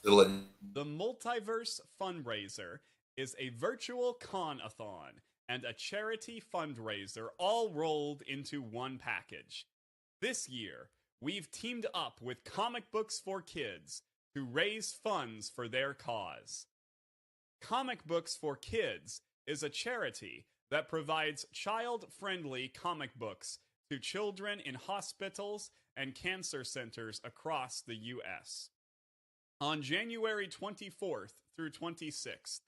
The Multiverse Fundraiser is a virtual con-a-thon and a charity fundraiser all rolled into one package. This year, we've teamed up with Comic Books for Kids to raise funds for their cause. Comic Books for Kids is a charity that provides child-friendly comic books to children in hospitals and cancer centers across the U.S. On January 24th through 26th,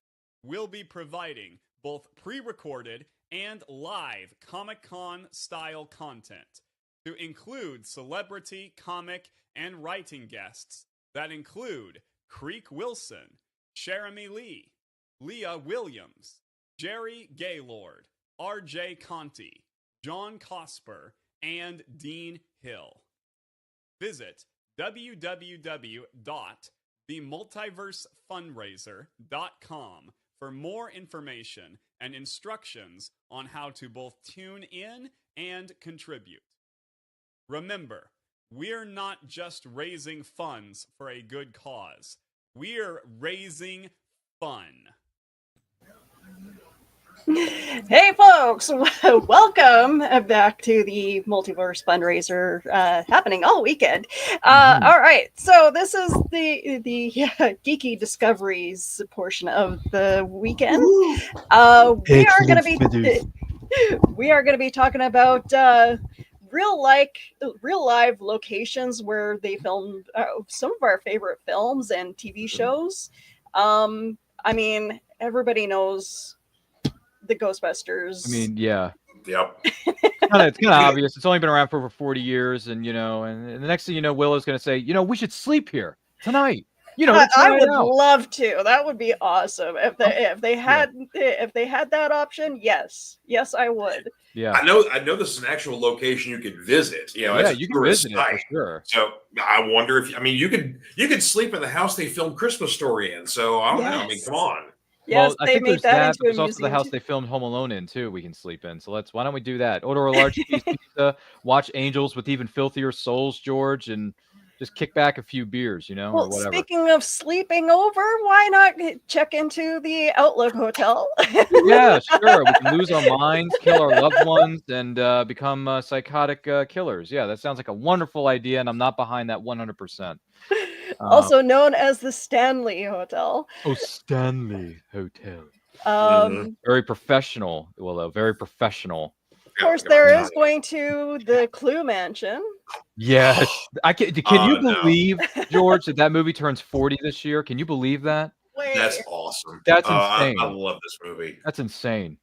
we'll be providing both pre-recorded and live Comic-Con style content to include celebrity, comic, and writing guests that include Creek Wilson, Jeremy Lee, Leah Williams, Jerry Gaylord, R.J. Conti, John Cosper, and Dean Hill. Visit www.themultiversefundraiser.com for more information and instructions on how to both tune in and contribute. Remember, we're not just raising funds for a good cause. We're raising fun. Hey folks, welcome back to the Multiverse Fundraiser happening all weekend. All right, so this is the Geeky Discoveries portion of the weekend. We are going to be talking about real live locations where they filmed some of our favorite films and TV shows. I mean, everybody knows the Ghostbusters. I mean, yeah. Yep. It's kind of obvious. It's only been around for over 40 years, and and the next thing you know, Willow's going to say, we should sleep here tonight. I would love to. That would be awesome if they had that option. Yes, I would. Yeah, I know this is an actual location you could visit. It's you can visit it for sure. So I wonder if you could sleep in the house they filmed Christmas Story in. So I don't know. I mean, come on. Yes, well, I think there's that, but there's also the house they filmed Home Alone in too. We can sleep in. So why don't we do that? Order a large cheese pizza, watch Angels with Even Filthier Souls, George, and just kick back a few beers, or whatever. Speaking of sleeping over, why not check into the Outlook Hotel? Yeah, sure. We can lose our minds, kill our loved ones, and become psychotic killers. Yeah, that sounds like a wonderful idea, and I'm not behind that 100%. Also known as the Stanley Hotel. Oh, Stanley Hotel. Very professional, Willow. Very professional. Of course, there is going to the Clue Mansion. Yes. Can you believe, George, that movie turns 40 this year? Can you believe that? That's awesome. That's insane. I love this movie. That's insane.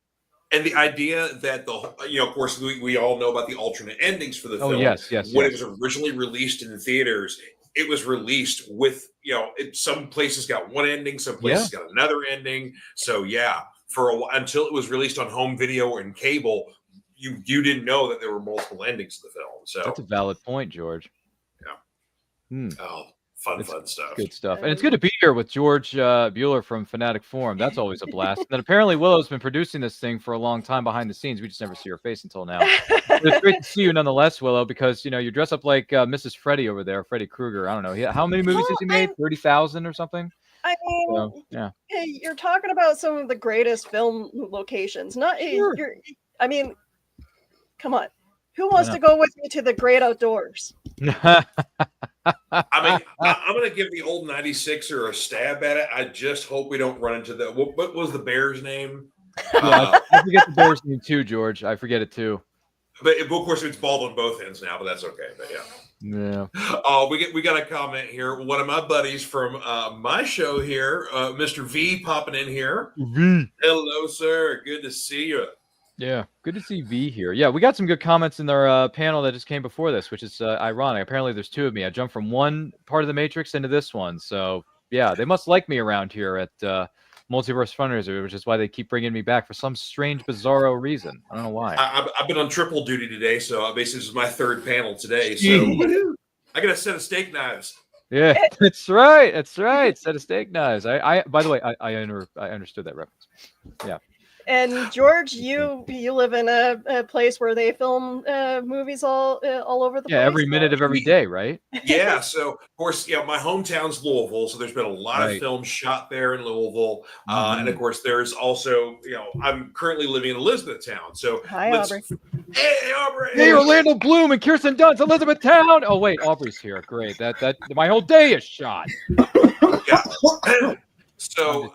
And the idea that of course, we all know about the alternate endings for the film. Oh, yes. When it was originally released in the theaters, it was released with, some places got one ending, some places got another ending. So for a while, until it was released on home video and cable, you didn't know that there were multiple endings to the film. So that's a valid point, George. Yeah. Oh, fun stuff. Good stuff. And it's good to be here with George Bueller from Fanatic Forum. That's always a blast. And then apparently Willow's been producing this thing for a long time behind the scenes. We just never see her face until now. It's great to see you nonetheless, Willow, because you dress up like Mrs. Freddy over there, Freddy Krueger. I don't know. How many movies has he made? 30,000 or something? I mean, hey, you're talking about some of the greatest film locations. I mean, come on. Who wants to go with me to the great outdoors? I mean, I'm going to give the old 96er a stab at it. I just hope we don't run into what was the Bears' name? I forget the Bears' name too, George. I forget it too. But of course, it's bald on both ends now, but that's okay. But yeah. We got a comment here. One of my buddies from my show here, Mr. V, popping in here. V. Hello, sir. Good to see you. Yeah, good to see V here. Yeah, we got some good comments in our panel that just came before this, which is ironic. Apparently, there's two of me. I jumped from one part of the Matrix into this one. So, yeah, they must like me around here at Multiverse Fundraiser, which is why they keep bringing me back for some strange, bizarro reason. I don't know why. I've been on triple duty today, so basically this is my third panel today. So I got a set of steak knives. Yeah, that's right. That's right. Set of steak knives. By the way, I understood that reference. Yeah. And George, you live in a place where they film movies all over the place. Every minute of every day, right? Yeah, so of course, my hometown's Louisville, so there's been a lot of films shot there in Louisville, and of course, there's also, I'm currently living in Elizabethtown. So Hi, Aubrey. Hey, Aubrey. Hey, Orlando Bloom and Kirsten Dunst, Elizabethtown. Oh wait, Aubrey's here. Great. That my whole day is shot. Yeah. So.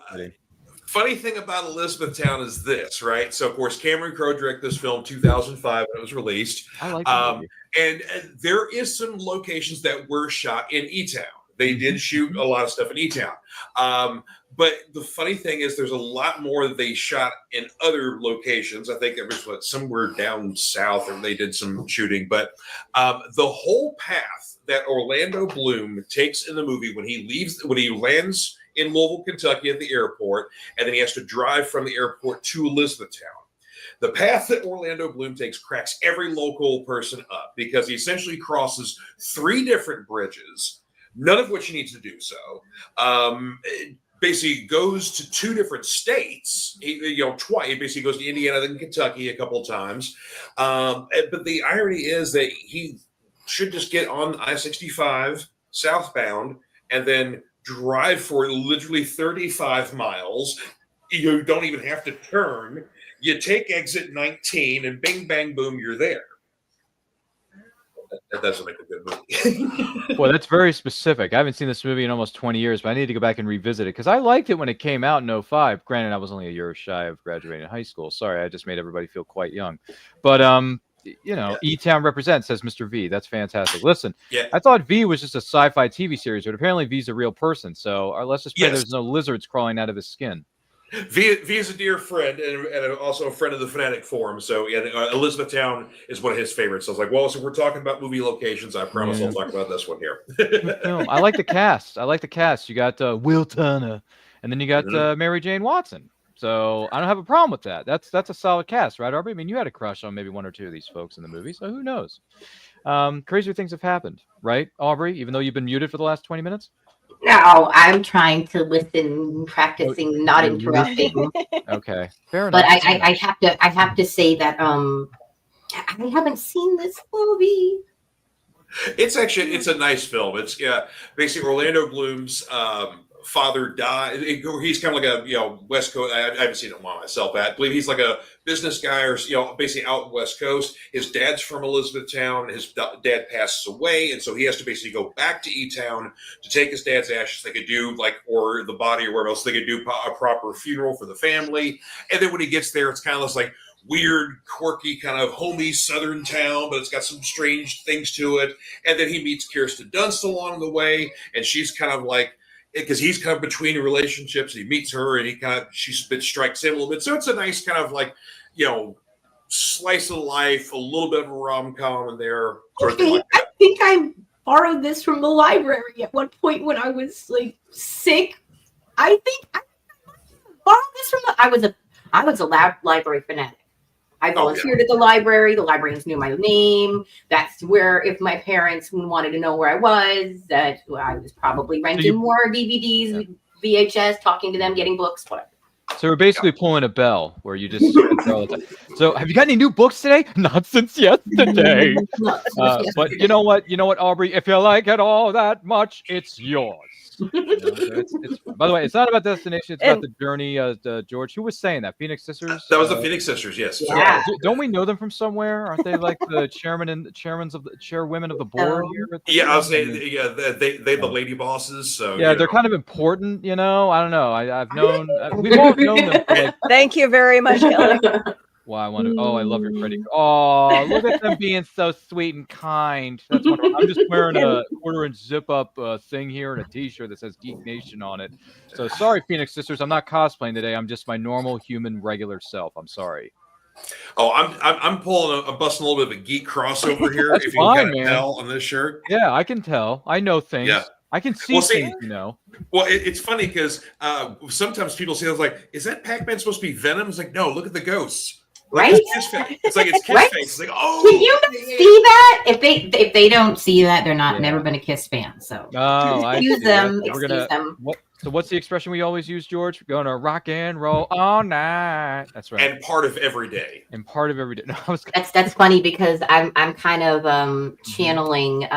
Funny thing about Elizabethtown is this, right? So, of course, Cameron Crowe directed this film 2005 when it was released. I like that movie. And there is some locations that were shot in E-Town. They did shoot a lot of stuff in E-Town. But the funny thing is there's a lot more that they shot in other locations. I think it was somewhere down south or they did some shooting. But the whole path that Orlando Bloom takes in the movie when he lands in Louisville, Kentucky at the airport, and then he has to drive from the airport to Elizabethtown. The path that Orlando Bloom takes cracks every local person up because he essentially crosses 3 different bridges, none of which he needs to do so. Basically goes to 2 different states, twice. He basically goes to Indiana, then Kentucky a couple of times. But the irony is that he should just get on I-65 southbound and then drive for literally 35 miles. You don't even have to turn. You take exit 19 and bing, bang, boom, you're there. That doesn't make a good movie. Boy, that's very specific. I haven't seen this movie in almost 20 years, but I need to go back and revisit it because I liked it when it came out in 2005. Granted, I was only a year shy of graduating high school. Sorry, I just made everybody feel quite young. But E-Town represents, says Mr. V. That's fantastic. Listen, I thought V was just a sci-fi TV series, but apparently V's a real person. So let's just pray there's no lizards crawling out of his skin. V is a dear friend and also a friend of the Fanatic Forum. So Elizabethtown is one of his favorites. So I was like, well, so we're talking about movie locations. I promise I'll talk about this one here. I like the cast. You got Will Turner, and then you got Mary Jane Watson. So I don't have a problem with that. That's a solid cast, right, Aubrey? I mean, you had a crush on maybe 1 or 2 of these folks in the movie, so who knows? Crazier things have happened, right, Aubrey? Even though you've been muted for the last 20 minutes? No, I'm trying to listen, practicing not interrupting. Okay, fair enough. But I have to say that I haven't seen this movie. It's a nice film. It's basically Orlando Bloom's father died. He's kind of like a West Coast. I haven't seen it myself. I believe he's like a business guy or basically out in West Coast. His dad's from Elizabethtown. His dad passes away, and so he has to basically go back to E-Town to take his dad's ashes. They could do or the body or whatever else. They could do a proper funeral for the family. And then when he gets there, it's kind of this weird, quirky, kind of homey Southern town, but it's got some strange things to it. And then he meets Kirsten Dunst along the way, and she's kind of because he's kind of between relationships. He meets her, and she strikes him a little bit. So it's a nice kind of slice of life, a little bit of a rom-com in there. Okay, I think I borrowed this from the library at one point when I was sick. I think I borrowed this from I was a library fanatic. I volunteered at the library. The librarians knew my name. That's where, if my parents wanted to know where I was, that I was probably renting more DVDs, VHS, talking to them, getting books, whatever. So we're basically pulling a Bell where you just all the time. So have you got any new books today? Not since yesterday. But you know what, Aubrey? If you like it all that much, it's yours. By the way, it's not about destination; it's about the journey. George, who was saying that? Phoenix Sisters. That was the Phoenix Sisters. Yes. Yeah. Don't we know them from somewhere? Aren't they like the chairwomen of the board here? I was saying, they the lady bosses. So they're kind of important. I don't know. I've known. We've all known them. Thank you very much, Kelly. Well, I love your Freddie. Oh, look at them being so sweet and kind. That's wonderful. I'm just wearing a 1/4-inch zip-up thing here and a T-shirt that says Geek Nation on it. So sorry, Phoenix Sisters. I'm not cosplaying today. I'm just my normal human, regular self. I'm sorry. Oh, I'm pulling busting a little bit of a geek crossover here. That's if you fine, can tell on this shirt. Yeah, I can tell. I know things. Yeah. I can see things, Well, it's funny because sometimes people say, "Is that Pac-Man supposed to be Venom?" It's like, no, look at the ghosts. Like Right? Kiss face. It's like it's Kiss Right? face. It's like, oh, Can you not see that? If they don't see that, they're not Yeah. never been a Kiss fan. So Oh, I excuse see. them. We're Excuse gonna them. So what's the expression we always use, George? We're gonna rock and roll all night. That's right. and part of every day. And part of every day. No, I was That's funny because I'm kind of channeling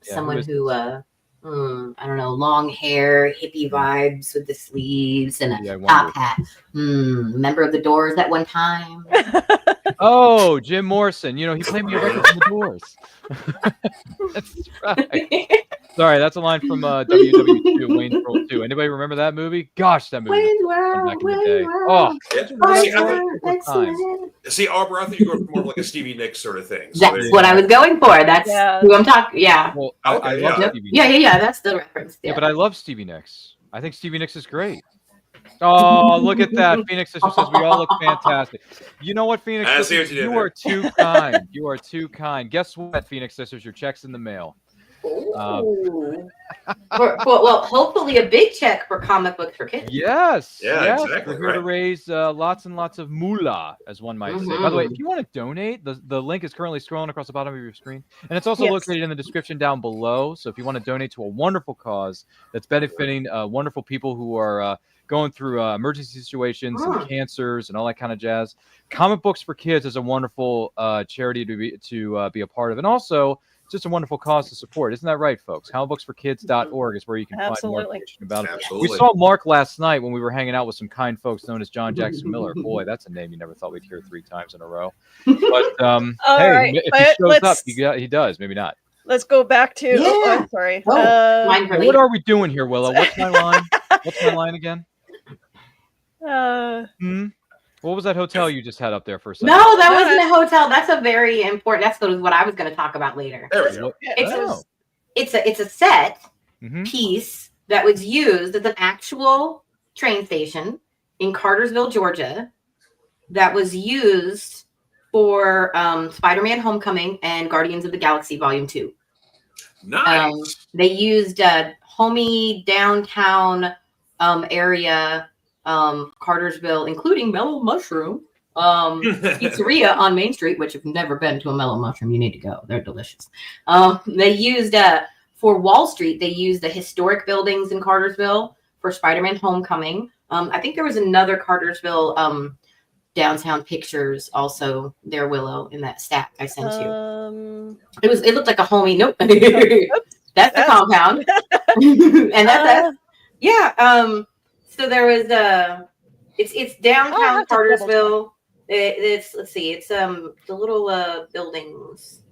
someone who I don't know, long hair, hippie vibes with the sleeves and Yeah, I a wonder. top hat. Member of the Doors at one time. Oh, Jim Morrison. You know, he played me a record from the Doors. That's right. Sorry, that's a line from WW2, Wayne's World 2. Anybody remember that movie? Gosh, that movie Wayne's was back World, in the day. Wayne's World. Oh, Excellent. See, Aubrey, I thought you were going for more of like a Stevie Nicks sort of thing. So That's there what you I go. was going for. That's Yeah. who I'm talking. Yeah. well, Okay, I love yeah. Stevie Yeah, Nicks. yeah. That's the reference. Yeah, but I love Stevie Nicks. I think Stevie Nicks is great. Oh, look at that. Phoenix Sister says we all look fantastic. You know what, Phoenix I see Sisters? what you did You there. are too kind. You are too kind. Guess what, Phoenix Sisters? Your check's in the mail. Ooh. Well, hopefully a big check for comic books for kids. Yes. Yeah, yes. exactly, We're here to right. raise lots and lots of moolah, as one might say. By the way, Mhm. if you want to donate, the link is currently scrolling across the bottom of your screen. And it's also Yes. located in the description down below. So if you want to donate to a wonderful cause that's benefiting wonderful people who are going through emergency situations and cancers and all that kind of jazz. Comic Books for Kids is a wonderful charity to be a part of. And also, it's just a wonderful cause to support. Isn't that right, folks? Comicbooksforkids.org is where you can find more Absolutely. information about it. Absolutely. We saw Mark last night when we were hanging out with some kind folks known as John Jackson Miller. Boy, that's a name you never thought we'd hear 3 times in a row. But All hey, right, if he but shows up, let's- he does. Maybe not. Let's go back to. Oh, Yeah. I'm sorry. Mine for What later. are we doing here, Willow? What's my line? What's my line again? What was that hotel you just had up there for a second? No, that wasn't a hotel. That's a very important. That's what I was going to talk about later. There we go. It's a set Mhm. piece that was used as an actual train station in Cartersville, Georgia, that was used for Spider-Man: Homecoming and Guardians of the Galaxy Volume 2. Nice. They used a homey downtown area, Cartersville, including Mellow Mushroom pizzeria on Main Street, which if you've never been to a Mellow Mushroom, you need to go. They're delicious. They used for Wall Street, they used the historic buildings in Cartersville for Spider-Man: Homecoming. I think there was another Cartersville downtown pictures also there, Willow, in that stack I sent you. It looked like a homey. Nope. That's the compound. And that's yeah. So there was it's downtown Cartersville. It's let's see, it's the little buildings.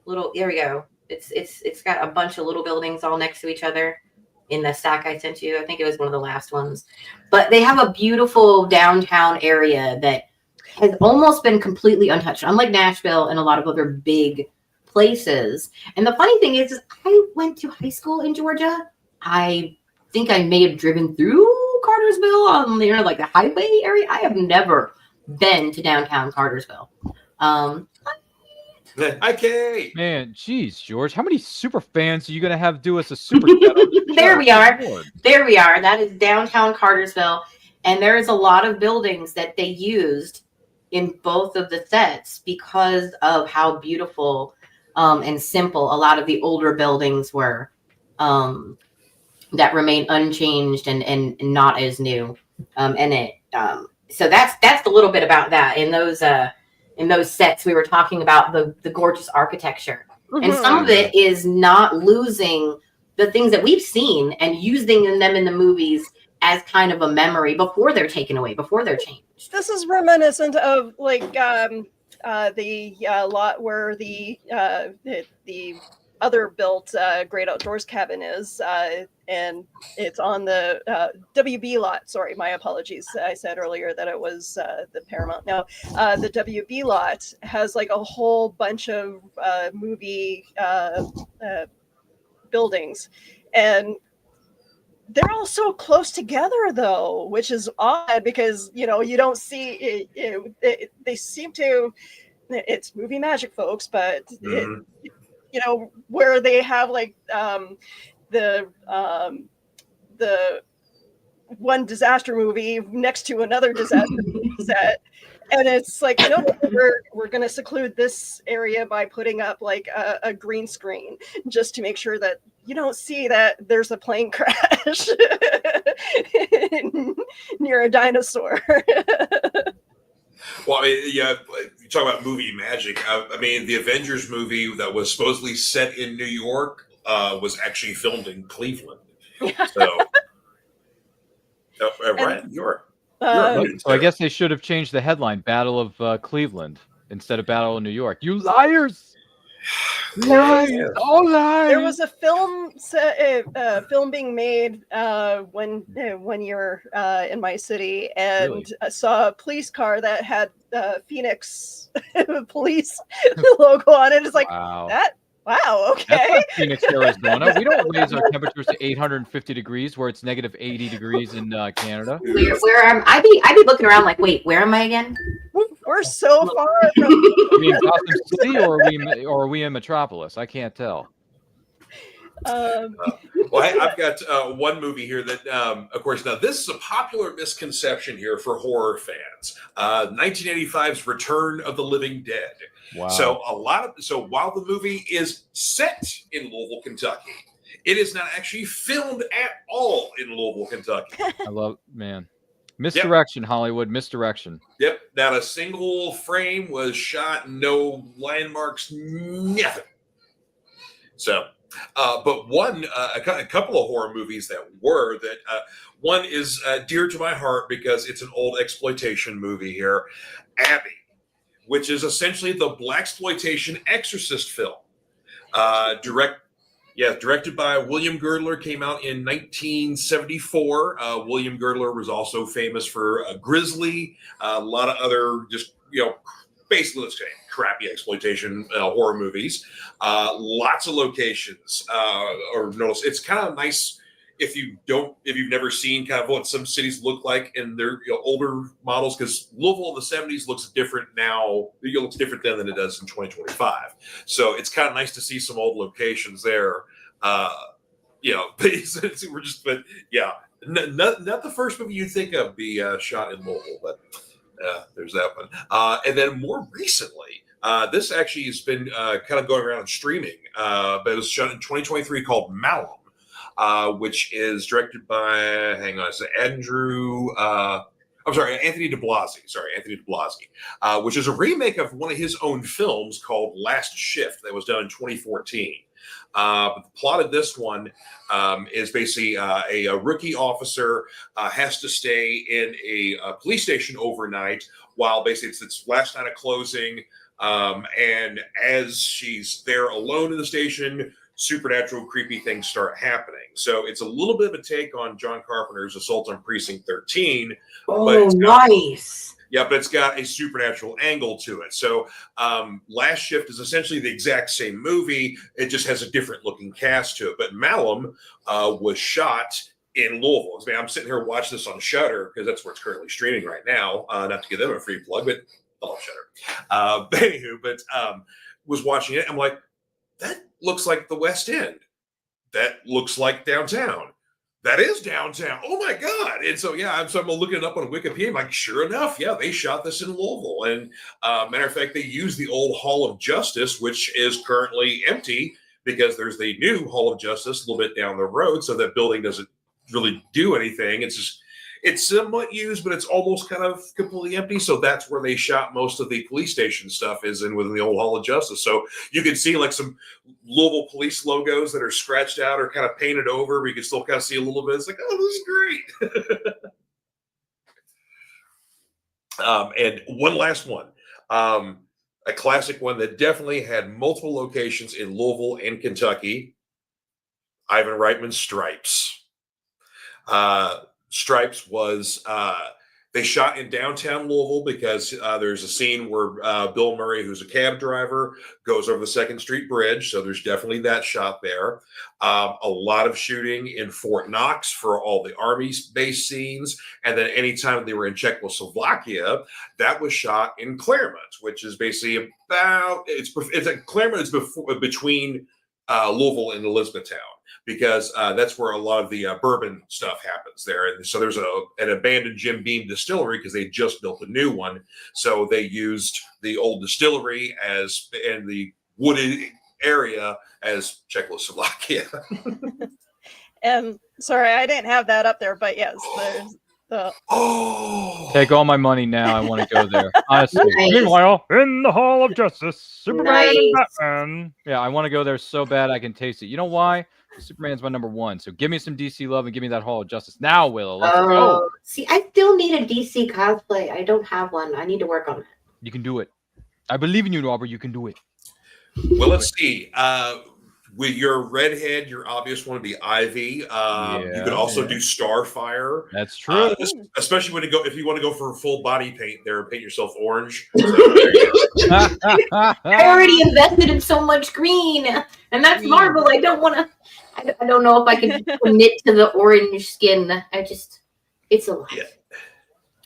There we go. It's got a bunch of little buildings all next to each other in the stack I sent you. I think it was one of the last ones. But they have a beautiful downtown area that has almost been completely untouched, unlike Nashville and a lot of other big places. And the funny thing is I went to high school in Georgia. I think I may have driven through Cartersville on like the highway area. I have never been to downtown Cartersville. Okay. Man, geez, George, how many super fans are you gonna have do us a super chat? There we are. There we are. That is downtown Cartersville, and there is a lot of buildings that they used in both of the sets because of how beautiful and simple a lot of the older buildings were. That remain unchanged and not as new. So that's a little bit about that. In those sets, we were talking about the gorgeous architecture. And some of it is not losing the things that we've seen and using them in the movies as kind of a memory before they're taken away, before they're changed. This is reminiscent of like the lot where the other built Great Outdoors cabin is, and it's on the WB lot. Sorry, my apologies. I said earlier that it was the Paramount. No, the WB lot has like a whole bunch of movie buildings, and they're all so close together though, which is odd because you don't see it. They seem to. It's movie magic, folks, but where they have like the one disaster movie next to another disaster movie set, And it's like, no, we're going to seclude this area by putting up like a green screen just to make sure that you don't see that there's a plane crash near a dinosaur. Well, I mean, yeah, you talk about movie magic. I mean, the Avengers movie that was supposedly set in New York was actually filmed in Cleveland. So, right, you're so I guess they should have changed the headline: "Battle of Cleveland" instead of "Battle of New York." You liars! Lies! All lies! There was a film being made when you're in my city, and Really? I saw a police car that had Phoenix police logo on it. It's like that. Wow. Okay. That's not Phoenix, Arizona. We don't raise our temperatures to 850 degrees where it's negative 80 degrees in Canada. Where am I? Be looking around like, wait, where am I again? We're so far from. You mean Gotham City, or are we in Metropolis? I can't tell. Well, I've got one movie here that, of course, now this is a popular misconception here for horror fans. 1985's Return of the Living Dead. Wow. So while the movie is set in Louisville, Kentucky, it is not actually filmed at all in Louisville, Kentucky. I love, man. Misdirection, yep. Hollywood, misdirection. Yep. Not a single frame was shot, no landmarks, nothing. So, but a couple of horror movies that one is dear to my heart because it's an old exploitation movie here, Abby, which is essentially the blaxploitation Exorcist film. Directed by William Girdler, came out in 1974. William Girdler was also famous for Grizzly, a lot of other basically let's say crappy exploitation horror movies. Lots of locations. Or notice it's kind of nice if you've never seen kind of what some cities look like in their older models, because Louisville in the 70s looks different now. It looks different then than it does in 2025. So it's kind of nice to see some old locations there. Not the first movie you'd think of be shot in Louisville, but there's that one. And then more recently, this actually has been kind of going around and streaming, but it was shot in 2023 called Malum. Which is directed by, Anthony DiBlasi, which is a remake of one of his own films called Last Shift that was done in 2014. But the plot of this one is basically a rookie officer has to stay in a police station overnight while basically it's its last night of closing. And as she's there alone in the station, supernatural, creepy things start happening. So it's a little bit of a take on John Carpenter's Assault on Precinct 13. Oh, nice. Yeah, but it's got a supernatural angle to it. So Last Shift is essentially the exact same movie. It just has a different looking cast to it. But Malum was shot in Louisville. I mean, I'm sitting here watching this on Shudder because that's where it's currently streaming right now. Not to give them a free plug, but I love Shudder. But anywho, was watching it. I'm like, that looks like the West End. That looks like downtown. That is downtown. Oh my God. And so, I'm looking it up on Wikipedia. I'm like, sure enough, they shot this in Louisville. And matter of fact, they used the old Hall of Justice, which is currently empty because there's the new Hall of Justice a little bit down the road. So that building doesn't really do anything. It's somewhat used, but it's almost kind of completely empty. So that's where they shot most of the police station stuff is within the old Hall of Justice. So you can see like some Louisville police logos that are scratched out or kind of painted over, but you can still kind of see a little bit. It's like, oh, this is great. And one last one, a classic one that definitely had multiple locations in Louisville and Kentucky, Ivan Reitman's Stripes. Stripes was they shot in downtown Louisville because there's a scene where Bill Murray, who's a cab driver, goes over the 2nd Street Bridge. So there's definitely that shot there. A lot of shooting in Fort Knox for all the Army base scenes. And then anytime they were in Czechoslovakia, that was shot in Claremont, which is basically Claremont is between Louisville and Elizabethtown. because that's where a lot of the bourbon stuff happens there. And so there's an abandoned Jim Beam distillery because they just built a new one. So they used the old distillery and the wooded area as Czechoslovakia. And sorry, I didn't have that up there, but yes, there's the. Oh, Take all my money now. I want to go there. Honestly. Nice. Meanwhile, in the Hall of Justice, Superman and Nice. Batman. Yeah, I want to go there so bad I can taste it. You know why? Superman's my number one. So give me some DC love and give me that Hall of Justice now, Willow. Let's go. See, I still need a DC cosplay. I don't have one. I need to work on it. You can do it. I believe in you, Robert. You can do it. well, let's see. With your redhead, your obvious one would be Ivy. You could also do Starfire. That's true. Especially if you want to go for full body paint there, paint yourself orange. So, there you go. I already invested in so much green, and that's Marvel. I don't want to. I don't know if I can commit to the orange skin. It's a lot. Yeah.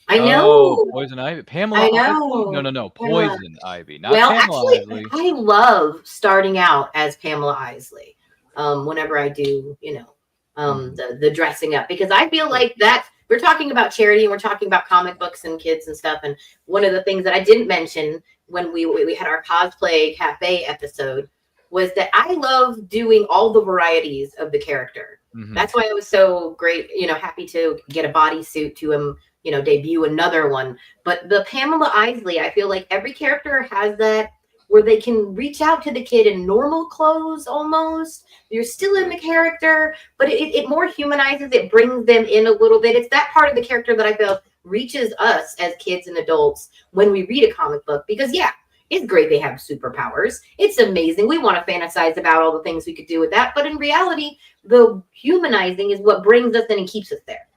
I know. Poison Ivy. Pamela I know. Ivy? No. Poison Ivy. Not Well, Pamela actually, Isley. I love starting out as Pamela Isley. Whenever I do, the dressing up, because I feel like that we're talking about charity and we're talking about comic books and kids and stuff. And one of the things that I didn't mention when we had our cosplay cafe episode was that I love doing all the varieties of the character. Mhm. That's why I was so great, happy to get a bodysuit to debut another one. But the Pamela Isley, I feel like every character has that where they can reach out to the kid in normal clothes almost. You're still in the character, but it more humanizes, it brings them in a little bit. It's that part of the character that I feel reaches us as kids and adults when we read a comic book. Because, yeah, it's great they have superpowers. It's amazing. We want to fantasize about all the things we could do with that. But in reality, the humanizing is what brings us in and keeps us there.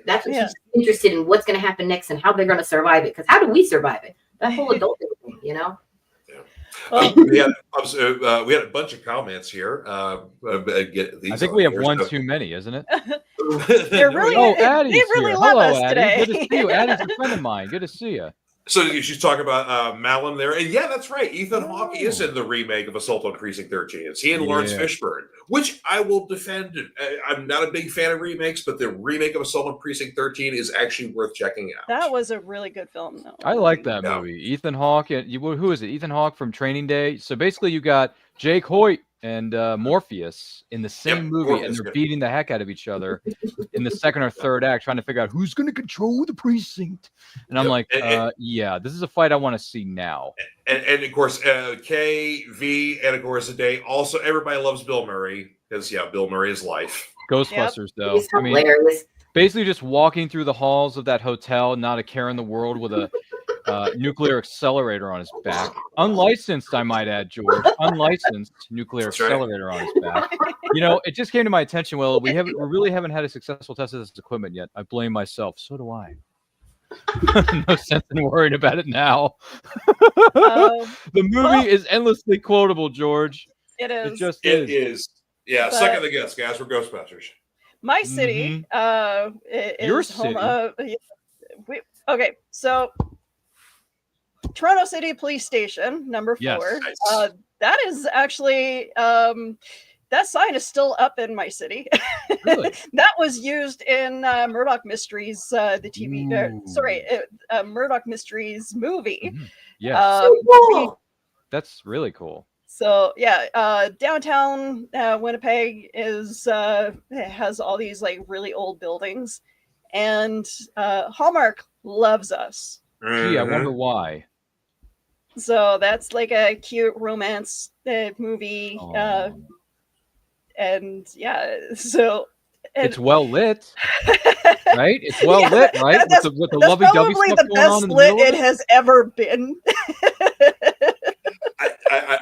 That's what keeps us interested in what's going to happen next and how they're going to survive it. Because how do we survive it? That whole adult thing, we had a bunch of comments here. I think we have one too many, isn't it? They're really, Addie's they really here. love Hello, us Addie. today. Good to see you. Addie's a friend of mine. Good to see you. So she's talking about Malin there. And yeah, that's right. Ethan Hawke is in the remake of Assault on Precinct 13. It's he and Lawrence Fishburne, which I will defend. I'm not a big fan of remakes, but the remake of Assault on Precinct 13 is actually worth checking out. That was a really good film, though. I like that movie. Ethan Hawke. Who is it? Ethan Hawke from Training Day. So basically you got Jake Hoyt and Morpheus in the same movie, Morpheus, and they're beating the heck out of each other in the second or third act, trying to figure out who's going to control the precinct. And I'm like, yeah, this is a fight I want to see now. And of course, K, V, and of course, Day. Also, everybody loves Bill Murray because, Bill Murray is life. Ghostbusters, though. He's hilarious. Basically just walking through the halls of that hotel, not a care in the world, with a nuclear accelerator on his back. Unlicensed, I might add, George. Unlicensed nuclear accelerator on his back. It just came to my attention. Well, we really haven't had a successful test of this equipment yet. I blame myself. So do I. No sense in worrying about it now. The movie is endlessly quotable, George. It is. It just It is. is. Yeah, But- second the guess, guys. We're Ghostbusters. My city is Your home city? okay, so Toronto City Police Station, number 4. Yes. Nice. That is actually that sign is still up in my city. Really? That was used in Murdoch Mysteries, the TV. Murdoch Mysteries movie. Mhm. Yeah, So cool. that's really cool. So yeah, downtown Winnipeg has all these like really old buildings, and Hallmark loves us. Gee, I wonder why. So that's like a cute romance movie, and yeah, so It's well lit, right? It's well lit, right? That's with the that's lovey-dovey probably stuff the going on best in the lit middle of it has ever been.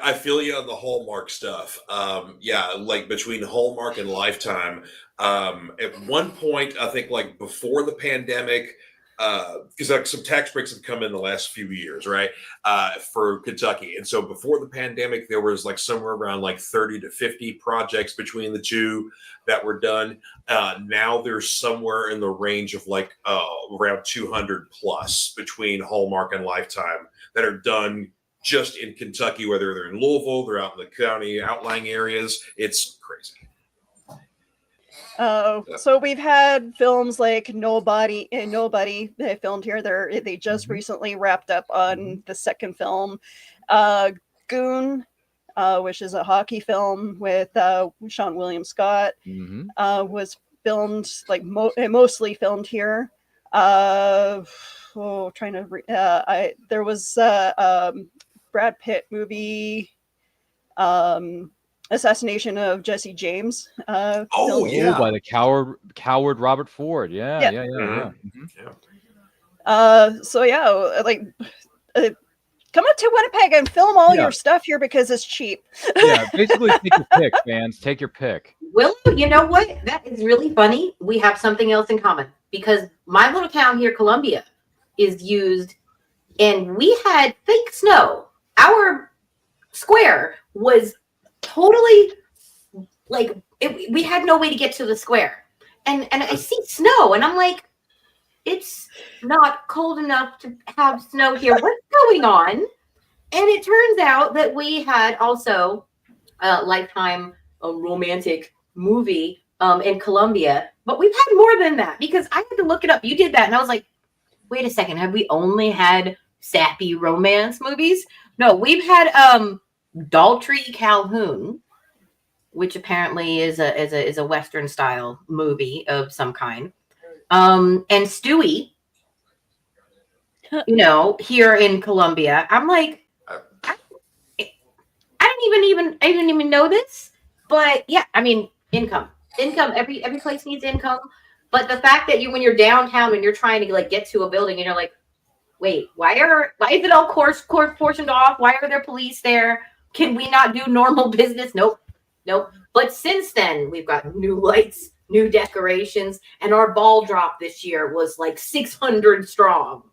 I feel you on the Hallmark stuff. Like between Hallmark and Lifetime. At one point, I think like before the pandemic, because like some tax breaks have come in the last few years, right? For Kentucky. And so before the pandemic, there was like somewhere around like 30 to 50 projects between the two that were done. Now there's somewhere in the range of like around 200 plus between Hallmark and Lifetime that are done just in Kentucky, whether they're in Louisville, they're out in the county outlying areas. It's crazy. So we've had films like Nobody they filmed here. They just recently wrapped up on the second film. Goon, which is a hockey film with Sean William Scott, was filmed mostly filmed here. There was Brad Pitt movie, Assassination of Jesse James. By the coward Robert Ford. Yeah. Come up to Winnipeg and film all your stuff here because it's cheap. Basically take your pick, fans. Take your pick. Willow, you know what? That is really funny. We have something else in common because my little town here, Columbia, is used, and we had fake snow. Our square was totally we had no way to get to the square. And I see snow, and I'm like, it's not cold enough to have snow here. What's going on? And it turns out that we had also a Lifetime romantic movie in Columbia, but we've had more than that because I had to look it up. You did that, and I was like, wait a second, have we only had sappy romance movies? No, we've had Daltrey Calhoun, which apparently is a Western style movie of some kind. And Stewie, here in Columbia. I'm like, I didn't even know this, but yeah, I mean, income. Every place needs income. But the fact that when you're downtown and you're trying to get to a building and you're like, wait, why is it all course portioned off? Why are there police there? Can we not do normal business? Nope. But since then, we've got new lights, new decorations, and our ball drop this year was 600 strong.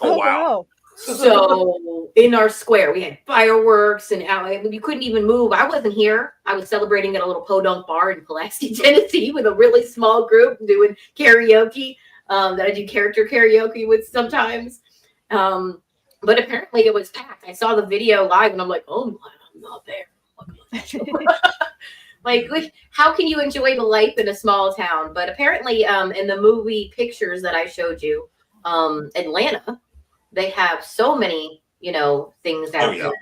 Oh, wow. So in our square, we had fireworks, and you couldn't even move. I wasn't here. I was celebrating at a little podunk bar in Pulaski, Tennessee, with a really small group doing karaoke that I do character karaoke with sometimes. But apparently it was packed. I saw the video live, and I'm like, oh, I'm not there. How can you enjoy the life in a small town? But apparently, in the movie pictures that I showed you, Atlanta, they have so many, things out there.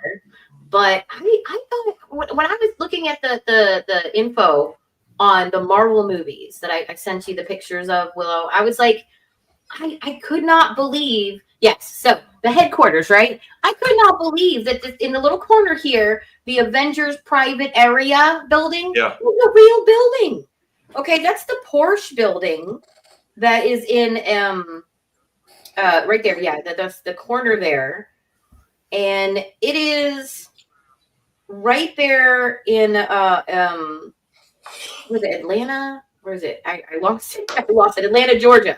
But I thought when I was looking at the info on the Marvel movies that I sent you the pictures of, Willow, I was like, I could not believe. Yes, so the headquarters, right? I could not believe that in the little corner here, the Avengers private area building was a real building. Okay, that's the Porsche building that is in right there. Yeah, that's the corner there. And it is right there in was it Atlanta? Where is it? I lost it. Atlanta, Georgia.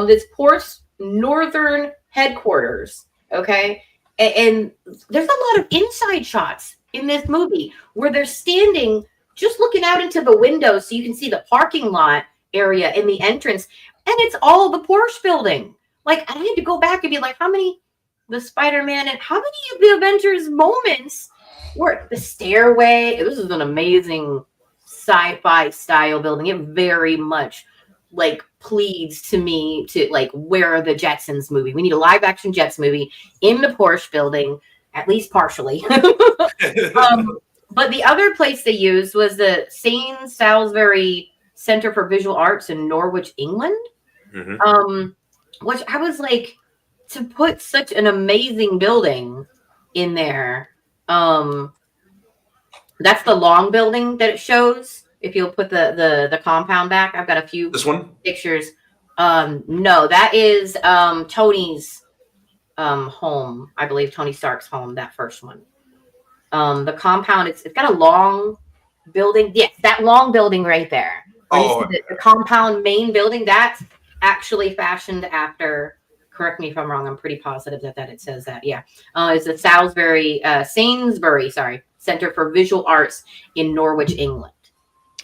This Porsche northern headquarters. Okay. And there's a lot of inside shots in this movie where they're standing just looking out into the windows so you can see the parking lot area in the entrance. And it's all the Porsche building. I had to go back and be like, how many the Spider-Man and how many of the Avengers moments were the stairway? This is an amazing sci-fi style building. It very much pleads to me to where are the Jetsons movie? We need a live action Jets movie in the Porsche building, at least partially. But the other place they used was the St. Salisbury Center for Visual Arts in Norwich, England. Which I was like, to put such an amazing building in there. That's the long building that it shows. If you'll put the compound back, I've got a few pictures. No, that is Tony's home. I believe Tony Stark's home, that first one. The compound, it's got a long building. Yes, that long building right there. The compound main building, that's actually fashioned after, correct me if I'm wrong, I'm pretty positive that it says that. Yeah. It's the Salisbury Center for Visual Arts in Norwich, England.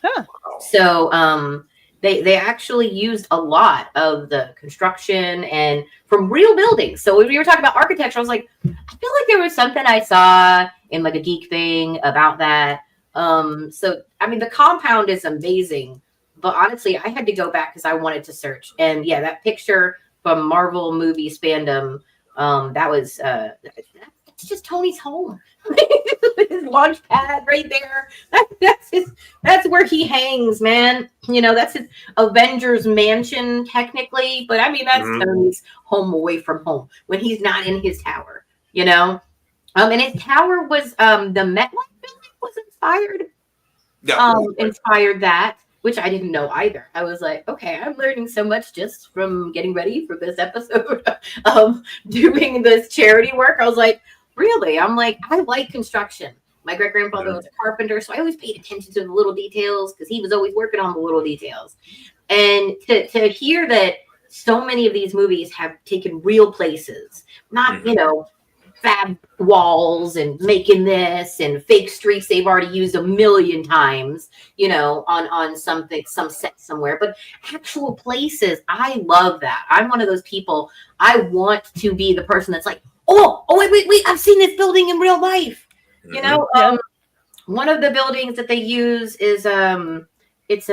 Huh. So they actually used a lot of the construction and from real buildings. So when we were talking about architecture, I was like, I feel like there was something I saw in a geek thing about that. So I mean, the compound is amazing, But honestly, I had to go back because I wanted to search. And yeah, that picture from Marvel movie fandom, that was that's just Tony's home. His launch pad right there. That's where he hangs, man. That's his Avengers mansion, technically. But I mean, that's Tony's home away from home when he's not in his tower, And his tower was the MetLife building was inspired. Inspired that, which I didn't know either. I was like, okay, I'm learning so much just from getting ready for this episode of doing this charity work. I was like, really? I'm like, I like construction. My great-grandfather was a carpenter, so I always paid attention to the little details because he was always working on the little details. And to hear that so many of these movies have taken real places, not, fab walls and making this and fake streets they've already used a million times, on some set somewhere, but actual places. I love that. I'm one of those people. I want to be the person that's like, oh, wait, I've seen this building in real life. One of the buildings that they use is it's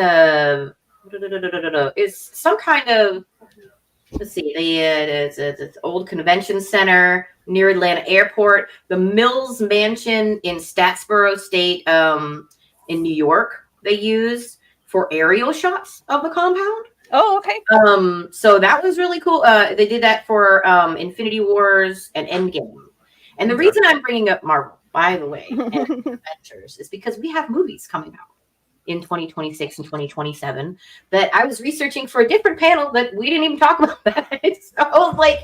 some kind of, let's see, it's an old convention center near Atlanta Airport. The Mills Mansion in Statsboro State, in New York, they use for aerial shots of the compound. Oh, okay. So that was really cool. They did that for Infinity Wars and Endgame. And the reason I'm bringing up Marvel, by the way, and Avengers, is because we have movies coming out in 2026 and 2027 that I was researching for a different panel that we didn't even talk about that. So I was like,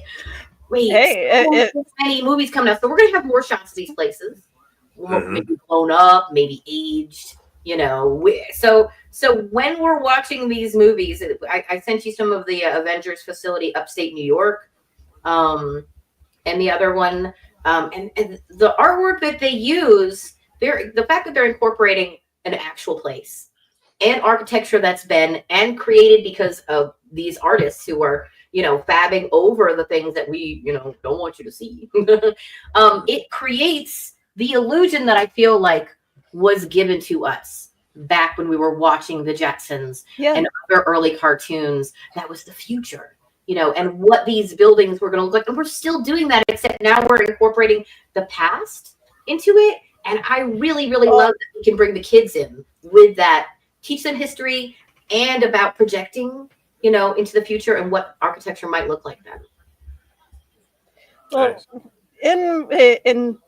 wait, so many movies coming out. So we're going to have more shots of these places. Maybe blown up, maybe aged, So when we're watching these movies, I sent you some of the Avengers facility, upstate New York, and the other one, and the artwork that they use, the fact that they're incorporating an actual place and architecture that's been and created because of these artists who are, fabbing over the things that we, don't want you to see. It creates the illusion that I feel like was given to us back when we were watching the Jetsons and other early cartoons. That was the future, and what these buildings were going to look like. And we're still doing that, except now we're incorporating the past into it. And I really, really love that we can bring the kids in with that, teach them history and about projecting, into the future and what architecture might look like then. Well, in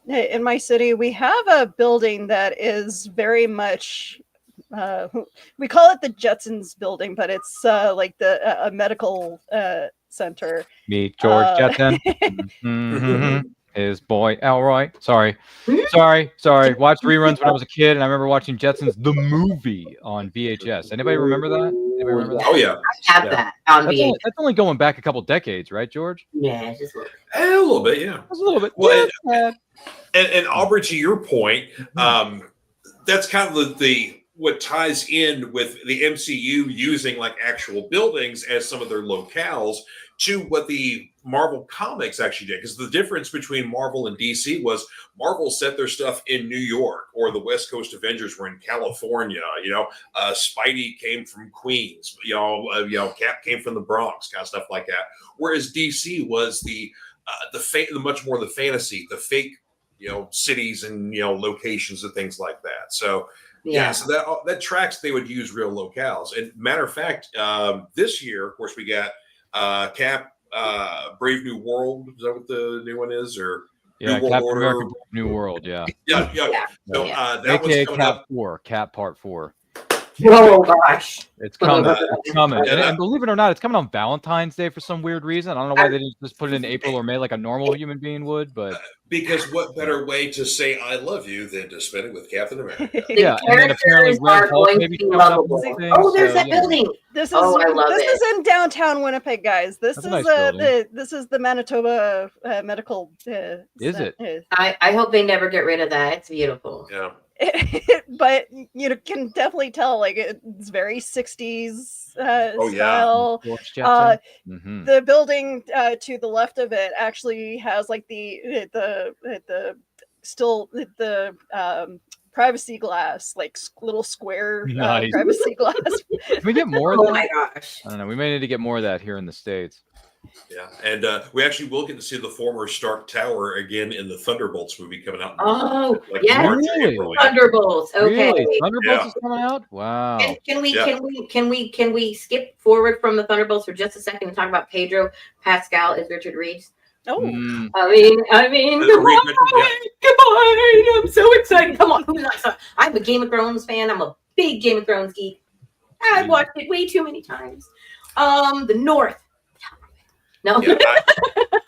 my city, we have a building that is very much, we call it the Jetsons building, but it's like a medical center. Meet George Jetson. His boy Elroy. Sorry. Watched reruns when I was a kid, and I remember watching Jetsons the movie on VHS. Anybody remember that? Oh yeah, I have that on VHS. That's only going back a couple decades, right, George? Yeah, just a little bit. Yeah, just a little bit. Well, and Aubrey, to your point, that's kind of the what ties in with the MCU using like actual buildings as some of their locales to what the Marvel comics actually did. Because the difference between Marvel and DC was Marvel set their stuff in New York, or the West Coast Avengers were in California. Spidey came from Queens. Cap came from the Bronx, kind of stuff like that. Whereas DC was the much more the fantasy, the fake, cities and locations and things like that. So. Yeah, so that tracks. They would use real locales. And matter of fact, this year, of course, we got Cap, Brave New World. Is that what the new one is? Or New World Order? America, New World. Yeah. So that was coming Cap up. 4, Cap Part 4. Oh gosh, it's coming. It's coming. And believe it or not, it's coming on Valentine's Day for some weird reason. I don't know why they didn't just put it in April or May like a normal human being would, but because what better way to say I love you than to spend it with Captain America? Yeah, and then apparently Red Hulk maybe coming up with things, oh, there's that building. This is I love this is in downtown Winnipeg, guys. This That's is a nice this is the Manitoba Medical. Is it? I hope they never get rid of that. It's beautiful. Yeah. But you can definitely tell, like, it's very 60s style. The building to the left of it actually has like the privacy glass, like little square Nice. privacy glass. Can we get more of Oh that? my gosh. I don't know. We may need to get more of that here in the States. Yeah, and we actually will get to see the former Stark Tower again in the Thunderbolts movie coming out. Oh, like yes. March, Really? April. Thunderbolts. Okay. Really? Thunderbolts Yeah. is coming out? Wow. Can we skip forward from the Thunderbolts for just a second and talk about Pedro Pascal as Richard Reeves? Oh, Mm. I mean, come on, I'm so excited. Come on, who's not excited? I'm a Game of Thrones fan. I'm a big Game of Thrones geek. I've watched it way too many times. The North. No. Yeah,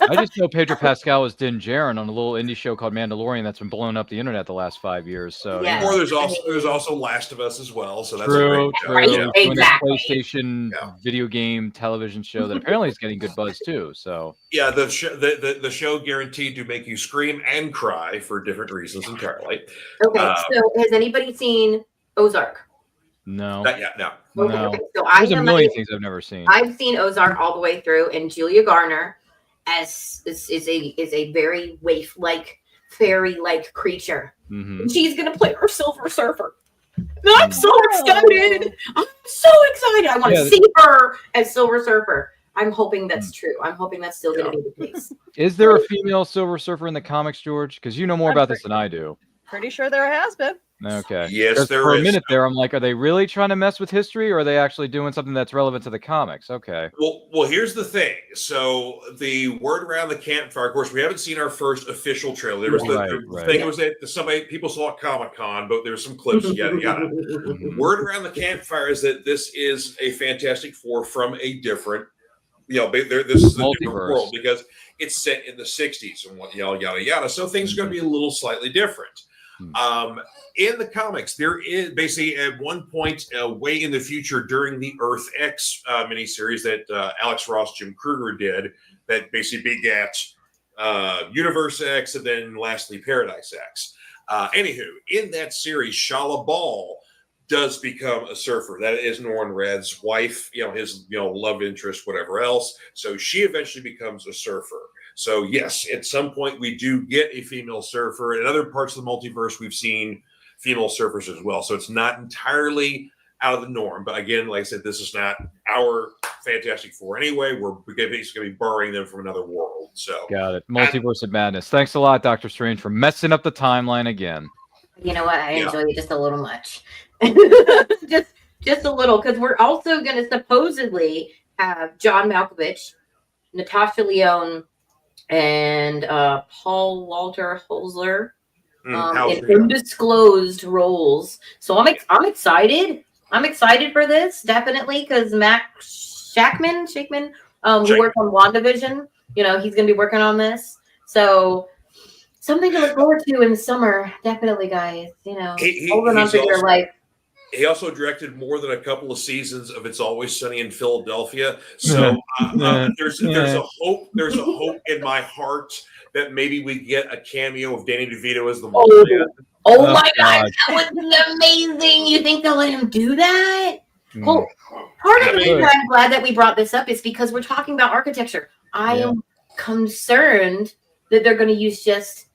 I just know Pedro Pascal was Din Djarin on a little indie show called Mandalorian that's been blowing up the internet the last 5 years. So Yeah. or there's also Last of Us as well. So that's a true, great show. true. Right, He's doing this exactly. PlayStation Yeah. video game television show that apparently is getting good buzz too. So Yeah, the show guaranteed to make you scream and cry for different reasons entirely. Okay, so has anybody seen Ozark? no, Not yet, no. Okay, no. okay. So I There's a am million things I've never seen. I've seen Ozark all the way through, and Julia Garner as is a very waif-like, fairy-like creature. Mhm. And she's gonna play her Silver Surfer. And I'm so excited! I'm so excited! I want to Yeah. see her as Silver Surfer. I'm hoping that's true. I'm hoping that's still gonna be the case. Is there a female Silver Surfer in the comics, George? Because you know more I'm about this pretty- than I do. pretty sure there has been. Okay. Yes, 'Cause there for is. a minute there, I'm like, are they really trying to mess with history, or are they actually doing something that's relevant to the comics? Okay. Well, here's the thing. So the word around the campfire, of course, we haven't seen our first official trailer. There was the thing was that people saw at Comic-Con, but there were some clips, yada yada. Mhm. Word around the campfire is that this is a Fantastic Four from a different, this is a different Multiverse. world because it's set in the 60s and what yada yada. So things are going to be a little slightly different. In the comics, there is basically at one point, way in the future during the Earth X miniseries that Alex Ross, Jim Kruger did, that basically begat Universe X and then lastly Paradise X. Anywho, in that series, Shala Ball does become a surfer. That is Norrin Red's wife, his love interest, whatever else. So she eventually becomes a surfer. So yes, at some point we do get a female surfer. In other parts of the multiverse, we've seen female surfers as well. So it's not entirely out of the norm. But again, like I said, this is not our Fantastic Four anyway. We're basically going to be borrowing them from another world. So Got it. Multiverse of Madness. Thanks a lot, Doctor Strange, for messing up the timeline again. You know what? I Yeah. enjoy it just a little much. just a little, because we're also going to supposedly have John Malkovich, Natasha Lyonne, and Paul Walter Holzler in undisclosed roles. So I'm excited. I'm excited for this, definitely, because Mac Shackman, who worked on WandaVision, he's going to be working on this. So something to look forward to in the summer, definitely, guys. Holding on for your life. He also directed more than a couple of seasons of It's Always Sunny in Philadelphia. So there's a hope. There's a hope in my heart that maybe we get a cameo of Danny DeVito as the Multiman. Oh my God, that would be amazing! You think they'll let him do that? Well, part of the reason I'm glad that we brought this up is because we're talking about architecture. I am concerned that they're going to use just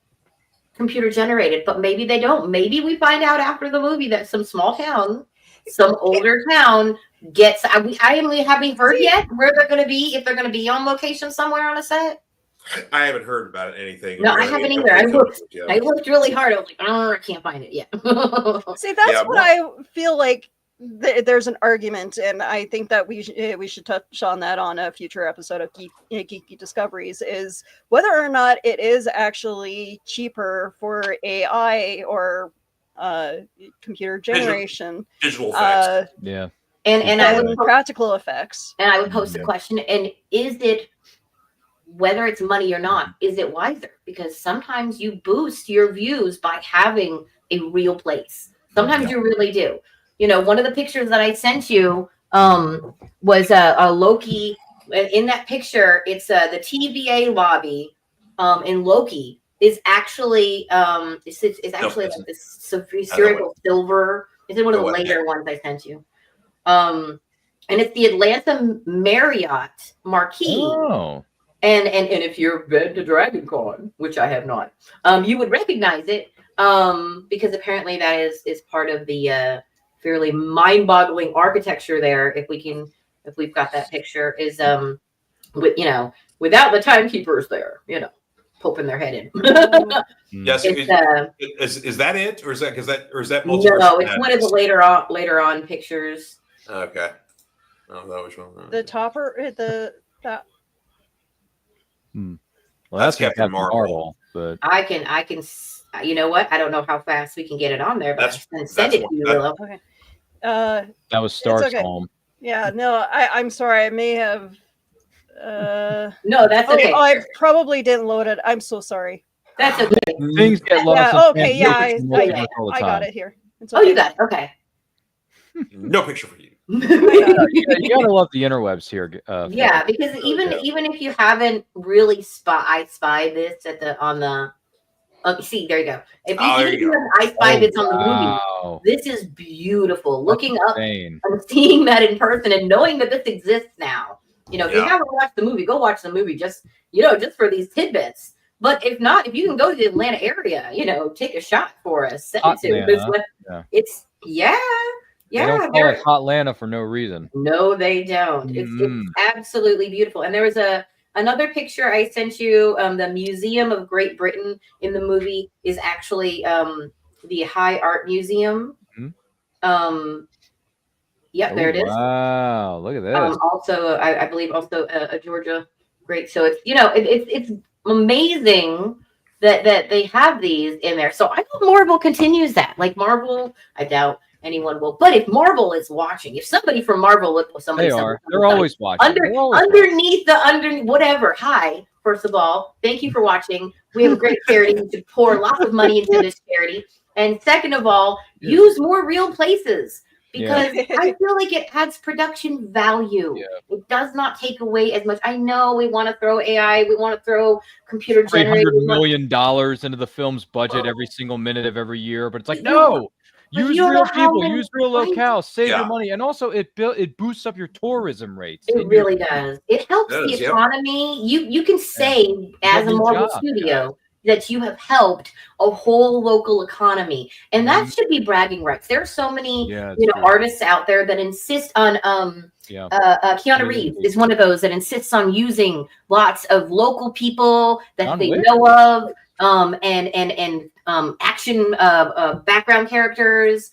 computer generated, but maybe they don't. Maybe we find out after the movie that some small town, some older town gets. Have we heard yet where they're going to be? If they're going to be on location somewhere on a set? I haven't heard about anything. No, I haven't either. I looked really hard. I was like, I can't find it yet. See, that's what I feel like. There's an argument, and I think that we should touch on that on a future episode of Geeky Discoveries, is whether or not it is actually cheaper for AI or computer generation, digital effects, and I would practical effects. And I would pose the question: and is it, whether it's money or not, is it wiser? Because sometimes you boost your views by having a real place. Sometimes you really do. One of the pictures that I sent you was a Loki. In that picture, it's the TVA lobby in Loki is actually it's actually like this spherical silver. It's in one of the later ones I sent you. And it's the Atlanta Marriott marquee. Oh. And if you've been to Dragon Con, which I have not, you would recognize it. because apparently that is part of the fairly mind-boggling architecture there. If we've got that picture, is with without the timekeepers there, poking their head in. Yes, is that it, or is that multiverse? No, it's one of the later on pictures. Okay. I don't know which one. The topper, that. Well, That's that's Captain Marvel. But I can. You know what? I don't know how fast we can get it on there, but I can send that's it to you, Willow. Okay. that was Stark's okay. home. Yeah, no, I'm sorry. I may have. No, that's okay. Oh, I probably didn't load it. I'm so sorry. That's okay. Things get lost. Yeah, okay, in yeah, translation all the I got time. it here. It's Oh, you got it. Okay. No picture for you. You gotta love the interwebs here. Yeah, because even if you haven't really spied this on the see, there you go. If you I spied this on the movie, this is beautiful. Looking up and seeing that in person and knowing that this exists now. If you haven't watched the movie, go watch the movie just for these tidbits. But if not, if you can go to the Atlanta area, take a shot for us. Send it to it's They don't call it Hotlanta for no reason. No, they don't. It's absolutely beautiful. And there was another picture I sent you. The Museum of Great Britain in the movie is actually the High Art Museum. Yep, there it is. Wow, look at this. Also, I believe also a Georgia great. So it's it's amazing that they have these in there. So I hope Marvel continues that. Like Marvel, I doubt anyone will. But if Marvel is watching, if somebody from Marvel, they're always watching. Underneath whatever. Hi, first of all, thank you for watching. We have a great charity. We should pour lots of money into this charity. And second of all, use more real places. Because I feel like it adds production value. Yeah. It does not take away as much. I know we want to throw AI, we want to throw computer generated $300 million into the film's budget every single minute of every year, but it's like no. Use real people, use real locales, save your money, and also it boosts up your tourism rates. It really does. It helps the economy. You can say as a Marvel studio that you have helped a whole local economy, and that should be bragging rights. There are so many artists out there that insist on Keanu Reeves is one of those that insists on using lots of local people that they know of and action background characters.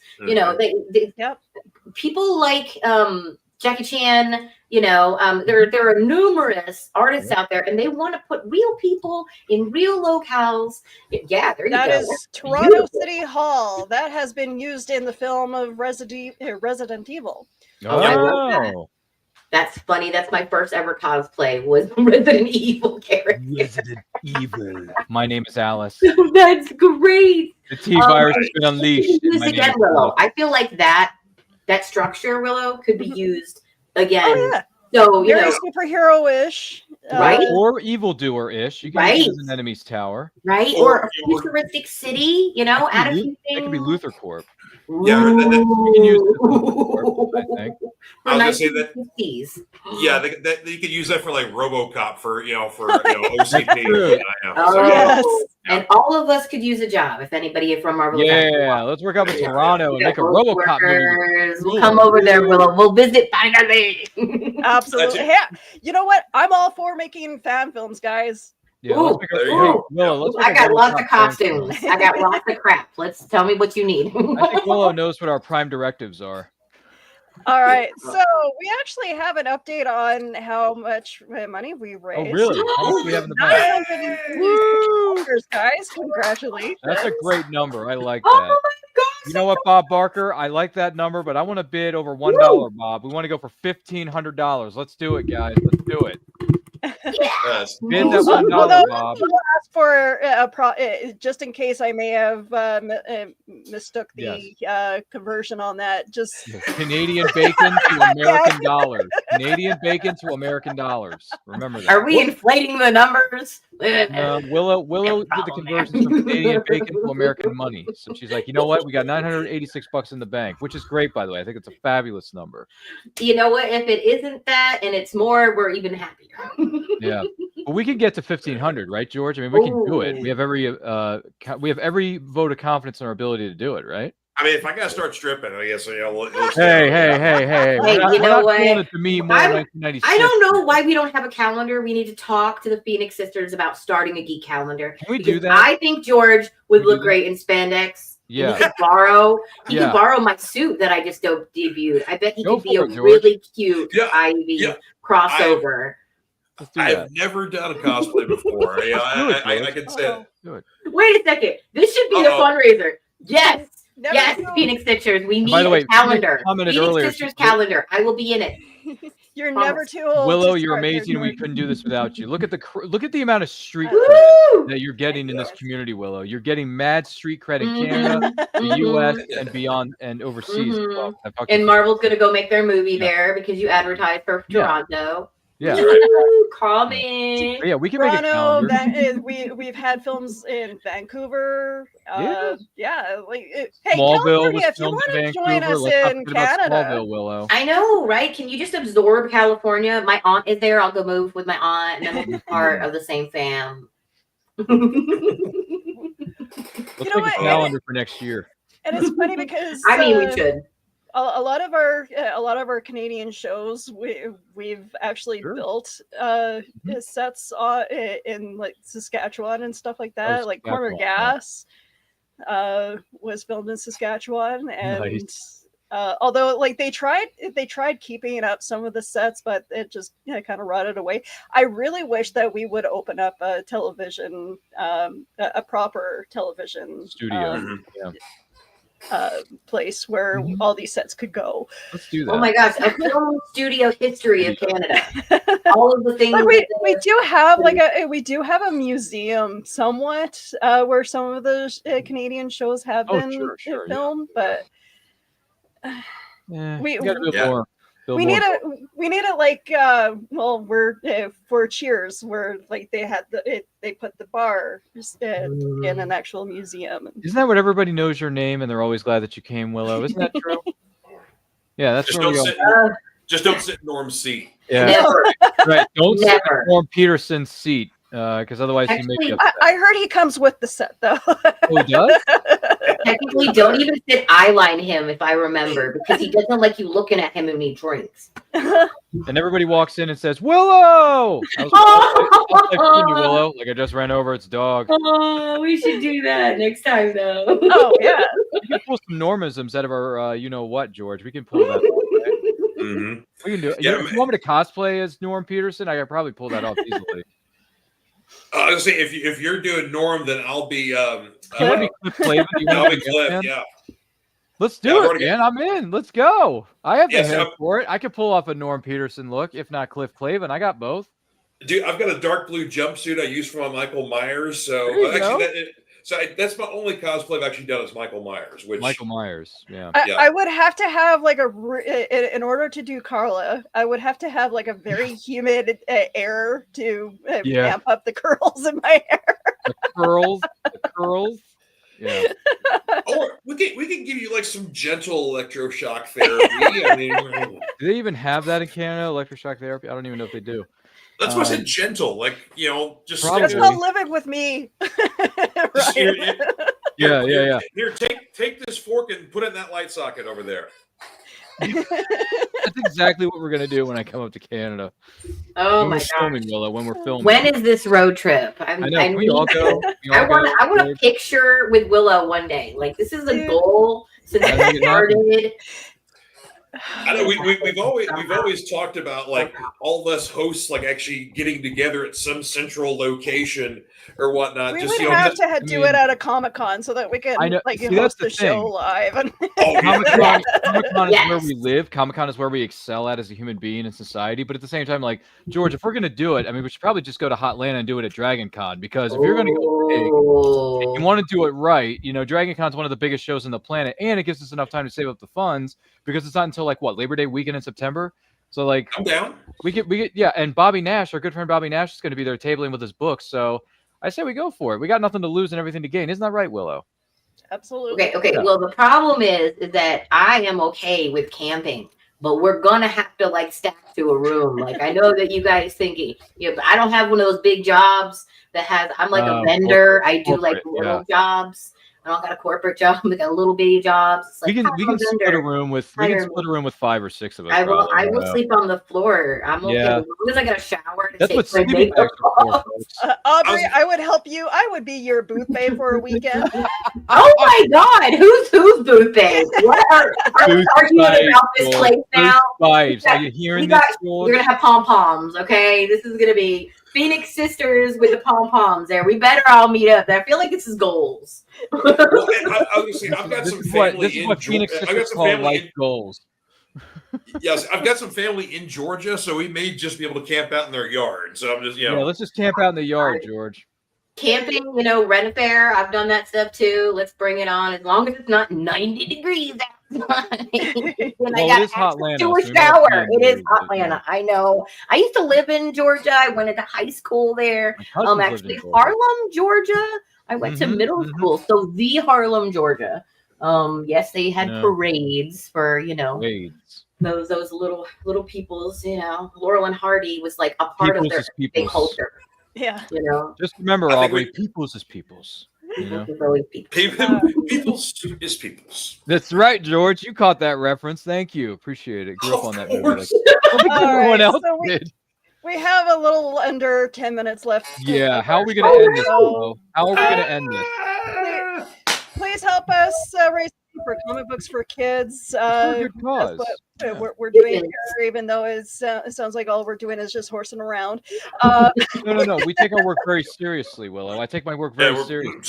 People like Jackie Chan. There are numerous artists out there, and they want to put real people in real locales. Yeah, there you go. That is Toronto City Hall. That has been used in the film of Resident Evil. Oh, that's funny. That's my first ever cosplay was Resident Evil character. Resident Evil. My name is Alice. That's great. The T-virus has been unleashed. Again, Willow. I feel like that structure, Willow, could be used again. Oh, yeah. So very superhero-ish, right? Or evildoer-ish. You can use it as an enemy's tower, right? Or a futuristic city. Add a few things. It could be Luthor Corp. Yeah, you can use it as Corp, I think. I was gonna say that. Yeah, you could use that for like RoboCop for OCP. Yes. And all of us could use a job if anybody from Marvel. Yeah, let's work up in Toronto and make a RoboCop movie. We'll come over there. We'll visit finally. Absolutely. Yeah. You know what? I'm all for making fan films, guys. Yeah, I got lots of costumes. I got lots of crap. Tell me what you need. I think Willow knows what our prime directives are. All right, so we actually have an update on how much money we raised. Oh, really? How much do we have in the bank? Guys, congratulations. That's a great number. I like that. Oh my gosh. You know what, Bob Barker? I like that number, but I want to bid over $1, Bob. We want to go for $1,500. Let's do it, guys. Let's do it. Yes. Bid that $1, Bob. Ask for just in case I may have mistook the conversion on that. Just Canadian bacon to American dollars. Canadian bacon to American dollars. Remember that. Are we inflating the numbers? Willow did the conversions from Canadian bacon to American money. So she's like, you know what? We got $986 in the bank, which is great, by the way. I think it's a fabulous number. You know what? If it isn't that and it's more, we're even happier. Yeah. But we can get to 1,500, right, George? I mean, we can do it. We have every vote of confidence in our ability to do it, right? I mean, if I gotta start stripping, I guess let's Hey. Hey, We're you know not what? calling it the Me More 1996. I don't know why we don't have a calendar. We need to talk to the Phoenix sisters about starting a geek calendar. Can we do Because that? I think George would Can we do look that? great in spandex. Yeah. He could borrow Yeah. my suit that I just debuted. I bet he Go could be for a it, George. really cute Yeah, Ivy yeah. crossover. Let's do that. I've never done a cosplay before. I can say it. Do it. Wait a second. This should be the fundraiser. Yes. Never Yes, know. Phoenix Sisters. We need By the way, a calendar. Phoenix commented Phoenix earlier, Sisters calendar. I will be in it. You're Promise. never too old. Willow, to you're start there, amazing. We George. couldn't do this without you. Look at the amount of street Woo! cred that you're getting in this community, Willow. You're getting mad street cred in Canada, the Mhm. U.S., and beyond, and overseas. as well. I fucking- And Marvel's gonna go make their movie Yeah. there because you advertised for Yeah. Toronto. Yeah. Woo! Call me. But yeah, we can make a Toronto, calendar. we've had films in Vancouver. Yeah. Hey, Smallville California, was if you filmed want in to join Vancouver. us Let's not in forget about Canada, Smallville, Willow. I know, right? Can you just absorb California? My aunt is there. I'll go move with my aunt, and then we'll be part of the same fam. Let's know make a what? calendar for next year. and it's funny because I mean, we should. a lot of our Canadian shows we've actually Sure. built sets in like Saskatchewan and stuff like that. Like Corner Saskatchewan, Gas was filmed in Saskatchewan, and Nice. although like they tried keeping up some of the sets, but it just kind of rotted away. I really wish that we would open up a television, a proper television Studio. Yeah. place where all these sets could go. Let's do that. Oh my gosh, a film studio history of Canada. All of the things. Like that we do have a museum somewhat where some of the Canadian shows have been sure, yeah. filmed, but Yeah, we- gotta build Yeah. more. Build we more. need it like we're for Cheers where like they had they put the bar in an actual museum. Isn't that what everybody knows your name and they're always glad that you came, Willow? Isn't that true? Yeah, that's Just where we don't go. sit. Just don't sit in Norm's seat. Yeah, Never. right. Don't sit in Never. Norm Peterson's seat because otherwise he may Actually, be I heard he comes with the set though. Oh, he does? Technically, don't even sit eyeline him if I remember, because he doesn't like you looking at him when he drinks. And everybody walks in and says, Willow! I was like, Willow. Like I just ran over its dog. Oh, we should do that next time, though. Oh yeah. We can pull some Normisms out of our, you know what, George? We can pull that off. Right? Mhm. We can do it. Yeah, If you want me to cosplay as Norm Peterson, I could probably pull that off easily. I was gonna say if you're doing Norm, then I'll be You want to be Cliff Clavin? You I'll wanna be be Cliff. Cliff, Yeah. Let's Yeah, do I've it, already man. I'm in. Let's go. I have the Yes, hair I'm- for it. I could pull off a Norm Peterson look, if not Cliff Clavin. I got both. Dude, I've got a dark blue jumpsuit I use for my Michael Myers. So There you actually, that's my only cosplay I've actually done is Michael Myers. Which Michael Myers. Yeah. Yeah. I would have to have like in order to do Carla, I would have to have like a very humid air to Yeah. amp up the curls in my hair. The curls. The curls. Yeah. or we can give you like some gentle electroshock therapy. I mean, Do they even have that in Canada? Electroshock therapy? I don't even know if they do. that's why I said gentle. Like just Probably. That's called living with me. Just Right. Yeah. Here, take this fork and put it in that light socket over there. That's exactly what we're gonna do when I come up to Canada. Oh when my we're gosh. filming, Willow. When we're filming. When is this road trip? I know. Can we all go? I want a picture with Willow one day. Like, this is a Dude. goal since I I think it started. I know we've always talked about like all of us hosts like actually getting together at some central location or whatnot. We Just would have to do it at a Comic-Con so that we can I know. like See, host that's the the show thing. live. And Comic-Con is Yes. where we live. Comic-Con is where we excel at as a human being in society. But at the same time, like, George, if we're going to do it, I mean, we should probably just go to Hotlanta and do it at Dragon Con. Because if you're going to go big, and you want to do it right, Dragon Con is one of the biggest shows on the planet. And it gives us enough time to save up the funds because it's not until, like, what, Labor Day weekend in September? So, like, I'm down. we get, yeah. And Bobby Nash, our good friend Bobby Nash, is going to be there tabling with his books. So I say we go for it. We got nothing to lose and everything to gain. Isn't that right, Willow? absolutely. Okay. Yeah. Well, the problem is that I am okay with camping. but we're gonna have to like stack to a room. Like I know that you guys thinking, but I don't have one of those big jobs that has. I'm like a vendor. I do like little jobs. I don't got a corporate job. I got little bitty jobs. It's like, we can split a room with 5 or 6 of us. I will sleep on the floor. I'm okay as long as I got a shower. That's what sleeping bags are for, folks. Aubrey, I would help you. I would be your booth babe for a weekend. Oh my God, who's booth babe? What are you arguing about this place now? Are you hearing this? You're gonna have pom poms, okay? This is gonna be Phoenix Sisters with the pom poms. There, we better all meet up. I feel like this is goals. Well, I've got some family in Georgia. I've got some family in goals. Yes, I've got some family in Georgia, so we may just be able to camp out in their yard. So I'm just, let's just camp out in the yard, George. Camping, rent-a-fair. I've done that stuff too. Let's bring it on, as long as it's not 90 degrees outside. When I got access to a shower. It is Hotlanta. I know. I used to live in Georgia. I went into high school there. Actually, Harlem, Georgia. I went to middle school, so the Harlem, Georgia. Yes, they had parades for those little peoples. Laurel and Hardy was like a part of their culture. Yeah. Just remember, Aubrey, peoples is peoples. Peoples is peoples. That's right, George. You caught that reference. Thank you. Appreciate it. Grew up on that movie. Everyone else did. We have a little under 10 minutes left. Yeah. How are we going to end this? How are we going to end this? Please help us raise money for comic books for kids. Good cause. That's what we're doing here, even though it sounds like all we're doing is just horsing around. No. We take our work very seriously, Willow. I take my work very seriously.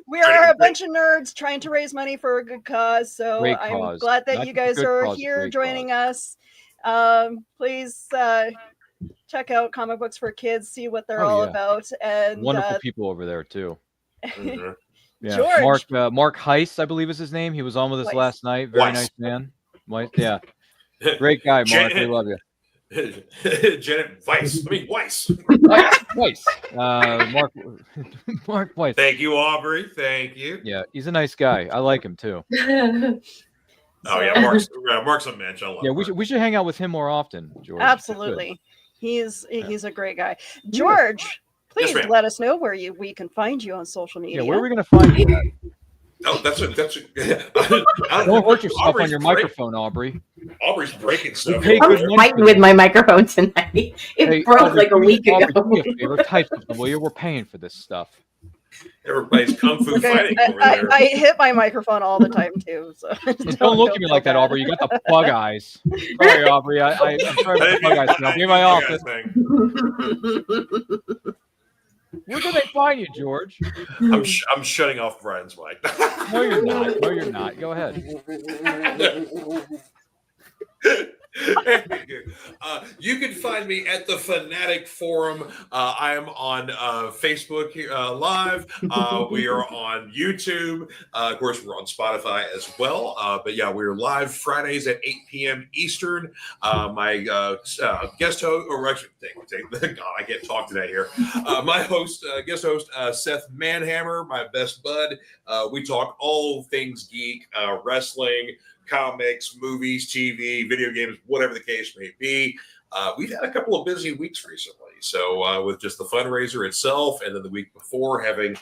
We are a bunch of nerds trying to raise money for a good cause. So I'm glad that you guys are here joining us. Please check out Comic Books for Kids, see what they're all about. And wonderful people over there too. Yeah, George. Mark Heiss, I believe is his name. He was on with us last night. Very nice man. Yeah, great guy, Mark. We love you. Janet Weiss. Weiss. Weiss. Mark Weiss. Thank you, Aubrey. Thank you. Yeah, he's a nice guy. I like him too. Oh yeah, Mark's a mensch. I love Mark. We should hang out with him more often, George. Absolutely. He's a great guy. George, please let us know where we can find you on social media. Yeah, where are we going to find you at? Oh, that's don't hurt yourself on your microphone, Aubrey. Aubrey's breaking stuff. I'm fighting with my microphone tonight. It broke like a week ago. Do me a favor, type something, will you? We're paying for this stuff. Everybody's kung fu fighting over there. I hit my microphone all the time too. So don't look at me like that, Aubrey. You got the bug eyes. Sorry, Aubrey. I'm sorry about the bug eyes. I'll be in my office. Where can they find you, George? I'm shutting off Brian's mic. No, you're not. No, you're not. Go ahead. You can find me at the Fanatic Forum. I am on Facebook Live. We are on YouTube. Of course, we're on Spotify as well. But yeah, we're live Fridays at 8 p.m. Eastern. My guest host, or actually, God, I can't talk today here. My guest host, Seth Manhammer, my best bud. We talk all things geek, wrestling, comics, movies, TV, video games, whatever the case may be. We've had a couple of busy weeks recently. So with just the fundraiser itself, and then the week before having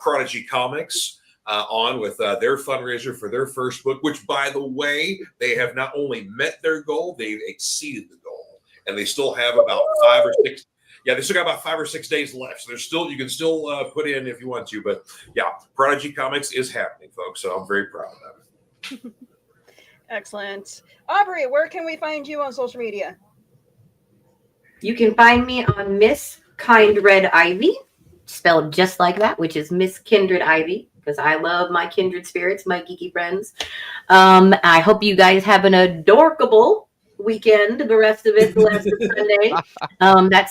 Prodigy Comics on with their fundraiser for their first book, which, by the way, they have not only met their goal, they've exceeded the goal. And they still have about 5 or 6. Yeah, they still got about 5 or 6 days left. So you can still put in if you want to. But yeah, Prodigy Comics is happening, folks. So I'm very proud of it. Excellent. Aubrey, where can we find you on social media? You can find me on Miss Kindred Ivy, spelled just like that, which is Miss Kindred Ivy, because I love my kindred spirits, my geeky friends. I hope you guys have an adorable weekend. The rest of it, the last of Sunday.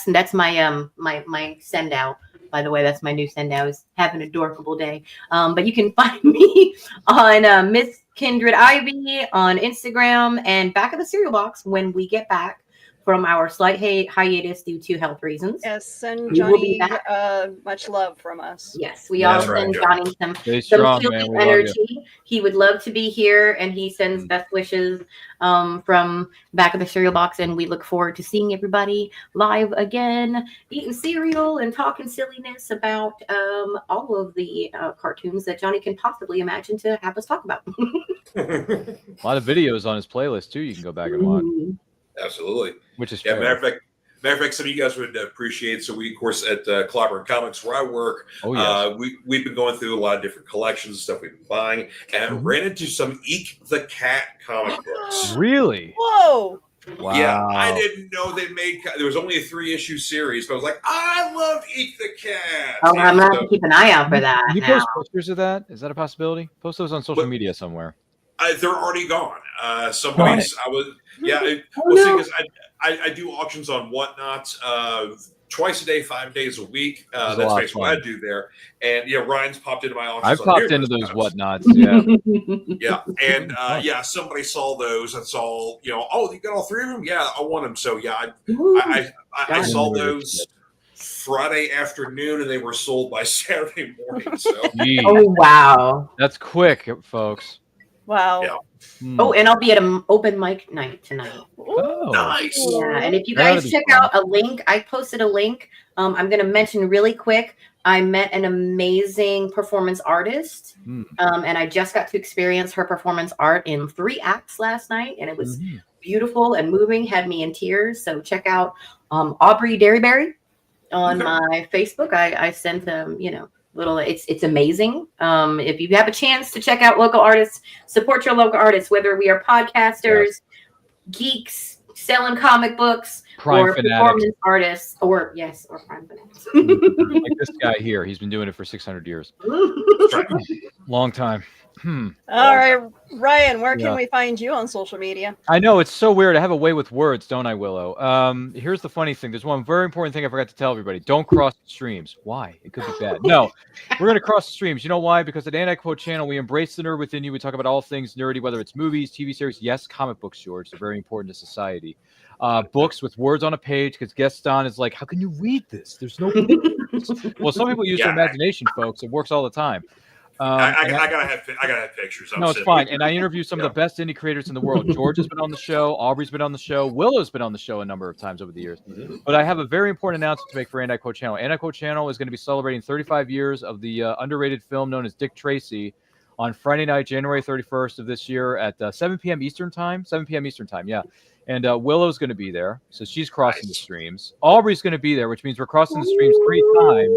That's my my send out. By the way, that's my new send out, is have an adorable day. But you can find me on Miss Kindred Ivy on Instagram and back of the cereal box when we get back from our slight hiatus due to health reasons. Yes, send We will be Johnny back. much love from us. Yes, we Yeah, all that's right, send Johnny. Johnny Stay some strong, healing man. We love you. energy. He would love to be here, and he sends best wishes from back of the cereal box. And we look forward to seeing everybody live again, eating cereal and talking silliness about all of the cartoons that Johnny can possibly imagine to have us talk about. A lot of videos on his playlist too. You can go back and watch, Absolutely. which is Yeah, fair. matter of fact, some of you guys would appreciate. So we, of course, at Clobber Comics, where I work, Oh, yes. we've been going through a lot of different collections and stuff we've been buying, and ran into some Eek the Cat comic books. Really? Whoa! Wow. Yeah, I didn't know they made. There was only a 3-issue series, but I was like, I love Eek the Cat. Oh, I'm gonna have to keep an eye out for that. Can you now. post pictures of that? Is that a possibility? Post those on social media somewhere. They're already gone. Somebody's. I was. Yeah. Because I do auctions on Whatnot twice a day, 5 days a week. This is a That's lot of basically what I fun. do there. And yeah, Ryan's popped into my auctions. I've on popped numerous into those times. whatnots. Yeah. Yeah, and yeah, somebody saw those and saw, oh, you got all 3 of them. Yeah, I want them. So yeah, I saw those Friday afternoon, and they were sold by Saturday morning. So Jeez. Oh wow! That's quick, folks. Wow. Yeah. Oh, and I'll be at an open mic night tonight. Oh. nice. Yeah, and if you That'll guys be check fun. out a link, I posted a link. I'm going to mention really quick. I met an amazing performance artist, and I just got to experience her performance art in 3 acts last night, and it was beautiful and moving. Had me in tears. So check out Aubrey Derryberry on my Facebook. I sent them, little. It's amazing. If you have a chance to check out local artists, support your local artists. Whether we are podcasters, geeks selling comic books, Prime or fanatics. performance artists, or prime fanatics. Like this guy here. He's been doing it for 600 years. Long time. All right, Ryan, where Yeah. can we find you on social media? I know it's so weird. I have a way with words, don't I, Willow? Here's the funny thing. There's one very important thing I forgot to tell everybody. Don't cross the streams. Why? It could be bad. No, we're going to cross the streams. You know why? Because at Anti-Quote Channel, we embrace the nerd within you. We talk about all things nerdy, whether it's movies, TV series. Yes, comic books, George. They're very important to society. Books with words on a page, because Gaston is like, how can you read this? There's no pictures. Well, some people use their imagination, folks. It works all the time. I gotta have pictures. No, it's fine. And I interview some of the best indie creators in the world. George has been on the show. Aubrey's been on the show. Willow's been on the show a number of times over the years. But I have a very important announcement to make for Anti-Quote Channel. Anti-Quote Channel is going to be celebrating 35 years of the underrated film known as Dick Tracy on Friday night, January 31st of this year at 7 p.m. Eastern time. 7 p.m. Eastern time, yeah. And Willow's going to be there. So she's crossing the streams. Aubrey's going to be there, which means we're crossing the streams 3 times.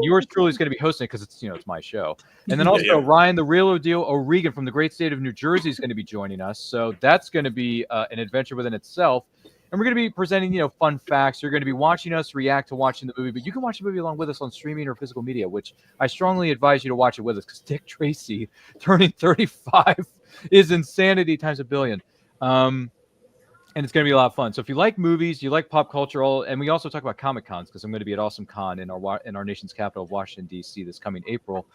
Yours truly is going to be hosting it because it's my show. And then also Ryan, the real deal O'Regan from the great state of New Jersey is going to be joining us. So that's going to be an adventure within itself. And we're going to be presenting, fun facts. You're going to be watching us react to watching the movie, but you can watch the movie along with us on streaming or physical media, which I strongly advise you to watch it with us because Dick Tracy turning 35 is insanity times a billion. And it's going to be a lot of fun. So if you like movies, you like pop culture, and we also talk about Comic Cons because I'm going to be at Awesome Con in our nation's capital of Washington, D.C. this coming April,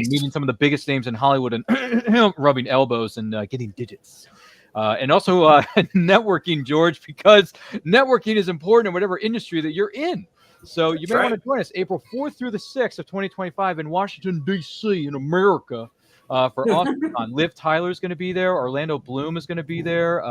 meeting some of the biggest names in Hollywood and rubbing elbows and getting digits. And also networking, George, because networking is important in whatever industry that you're in. So you may want to join us April 4th through the 6th of 2025 in Washington, D.C. in America. For AwesomeCon. Liv Tyler's going to be there. Orlando Bloom is going to be there.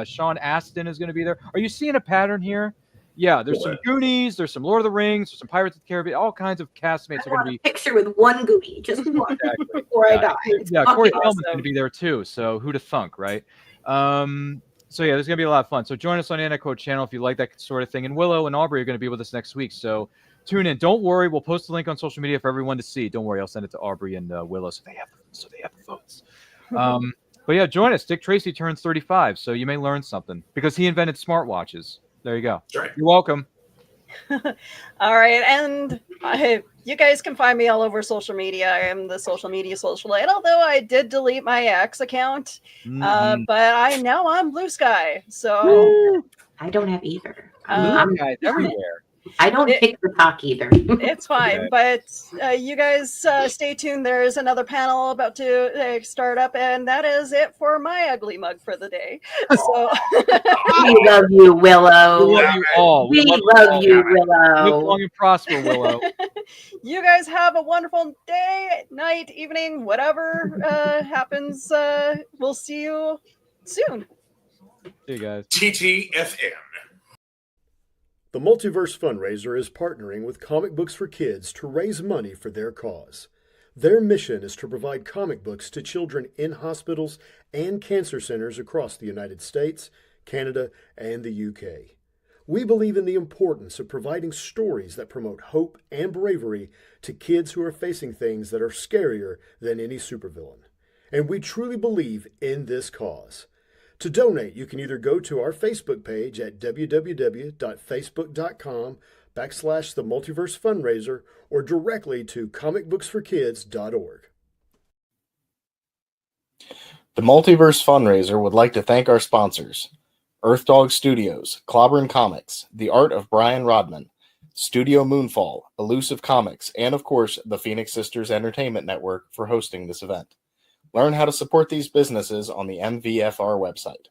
Sean Astin is going to be there. Are you seeing a pattern here? Yeah, there's some Goonies, there's some Lord of the Rings, there's some Pirates of the Caribbean, all kinds of castmates are going to be. Picture with one Goonie, just one before I die. Yeah, Corey Feldman's going to be there too. So who'd have thunk, right? So yeah, there's going to be a lot of fun. So join us on Anti-Quote Channel if you like that sort of thing. And Willow and Aubrey are going to be with us next week. So tune in. Don't worry, we'll post the link on social media for everyone to see. Don't worry, I'll send it to Aubrey and Willow so they have the votes. But yeah, join us. Dick Tracy turns 35, so you may learn something because he invented smartwatches. There you go. Right. You're welcome. All right, and you guys can find me all over social media. I am the social media socialite, although I did delete my X account, but I'm Blue Sky. So I don't have either. Blue Sky's everywhere. I don't TikTok either. It's fine, but you guys stay tuned. There's another panel about to start up, and that is it for my ugly mug for the day. So We love you, Willow. We love you all. We love you, Willow. Live long and prosper, Willow. you guys have a wonderful day, night, evening, whatever happens. We'll see you soon. See you guys. TTFN. The Multiverse Fundraiser is partnering with Comic Books for Kids to raise money for their cause. Their mission is to provide comic books to children in hospitals and cancer centers across the United States, Canada, and the UK. We believe in the importance of providing stories that promote hope and bravery to kids who are facing things that are scarier than any supervillain. And we truly believe in this cause. To donate, you can either go to our Facebook page at www.facebook.com/The Multiverse Fundraiser or directly to comicbooksforkids.org. The Multiverse Fundraiser would like to thank our sponsors: Earth Dog Studios, Clobberin Comics, The Art of Brian Rodman, Studio Moonfall, Elusive Comics, and of course, the Phoenix Sisters Entertainment Network for hosting this event. Learn how to support these businesses on the MVFR website.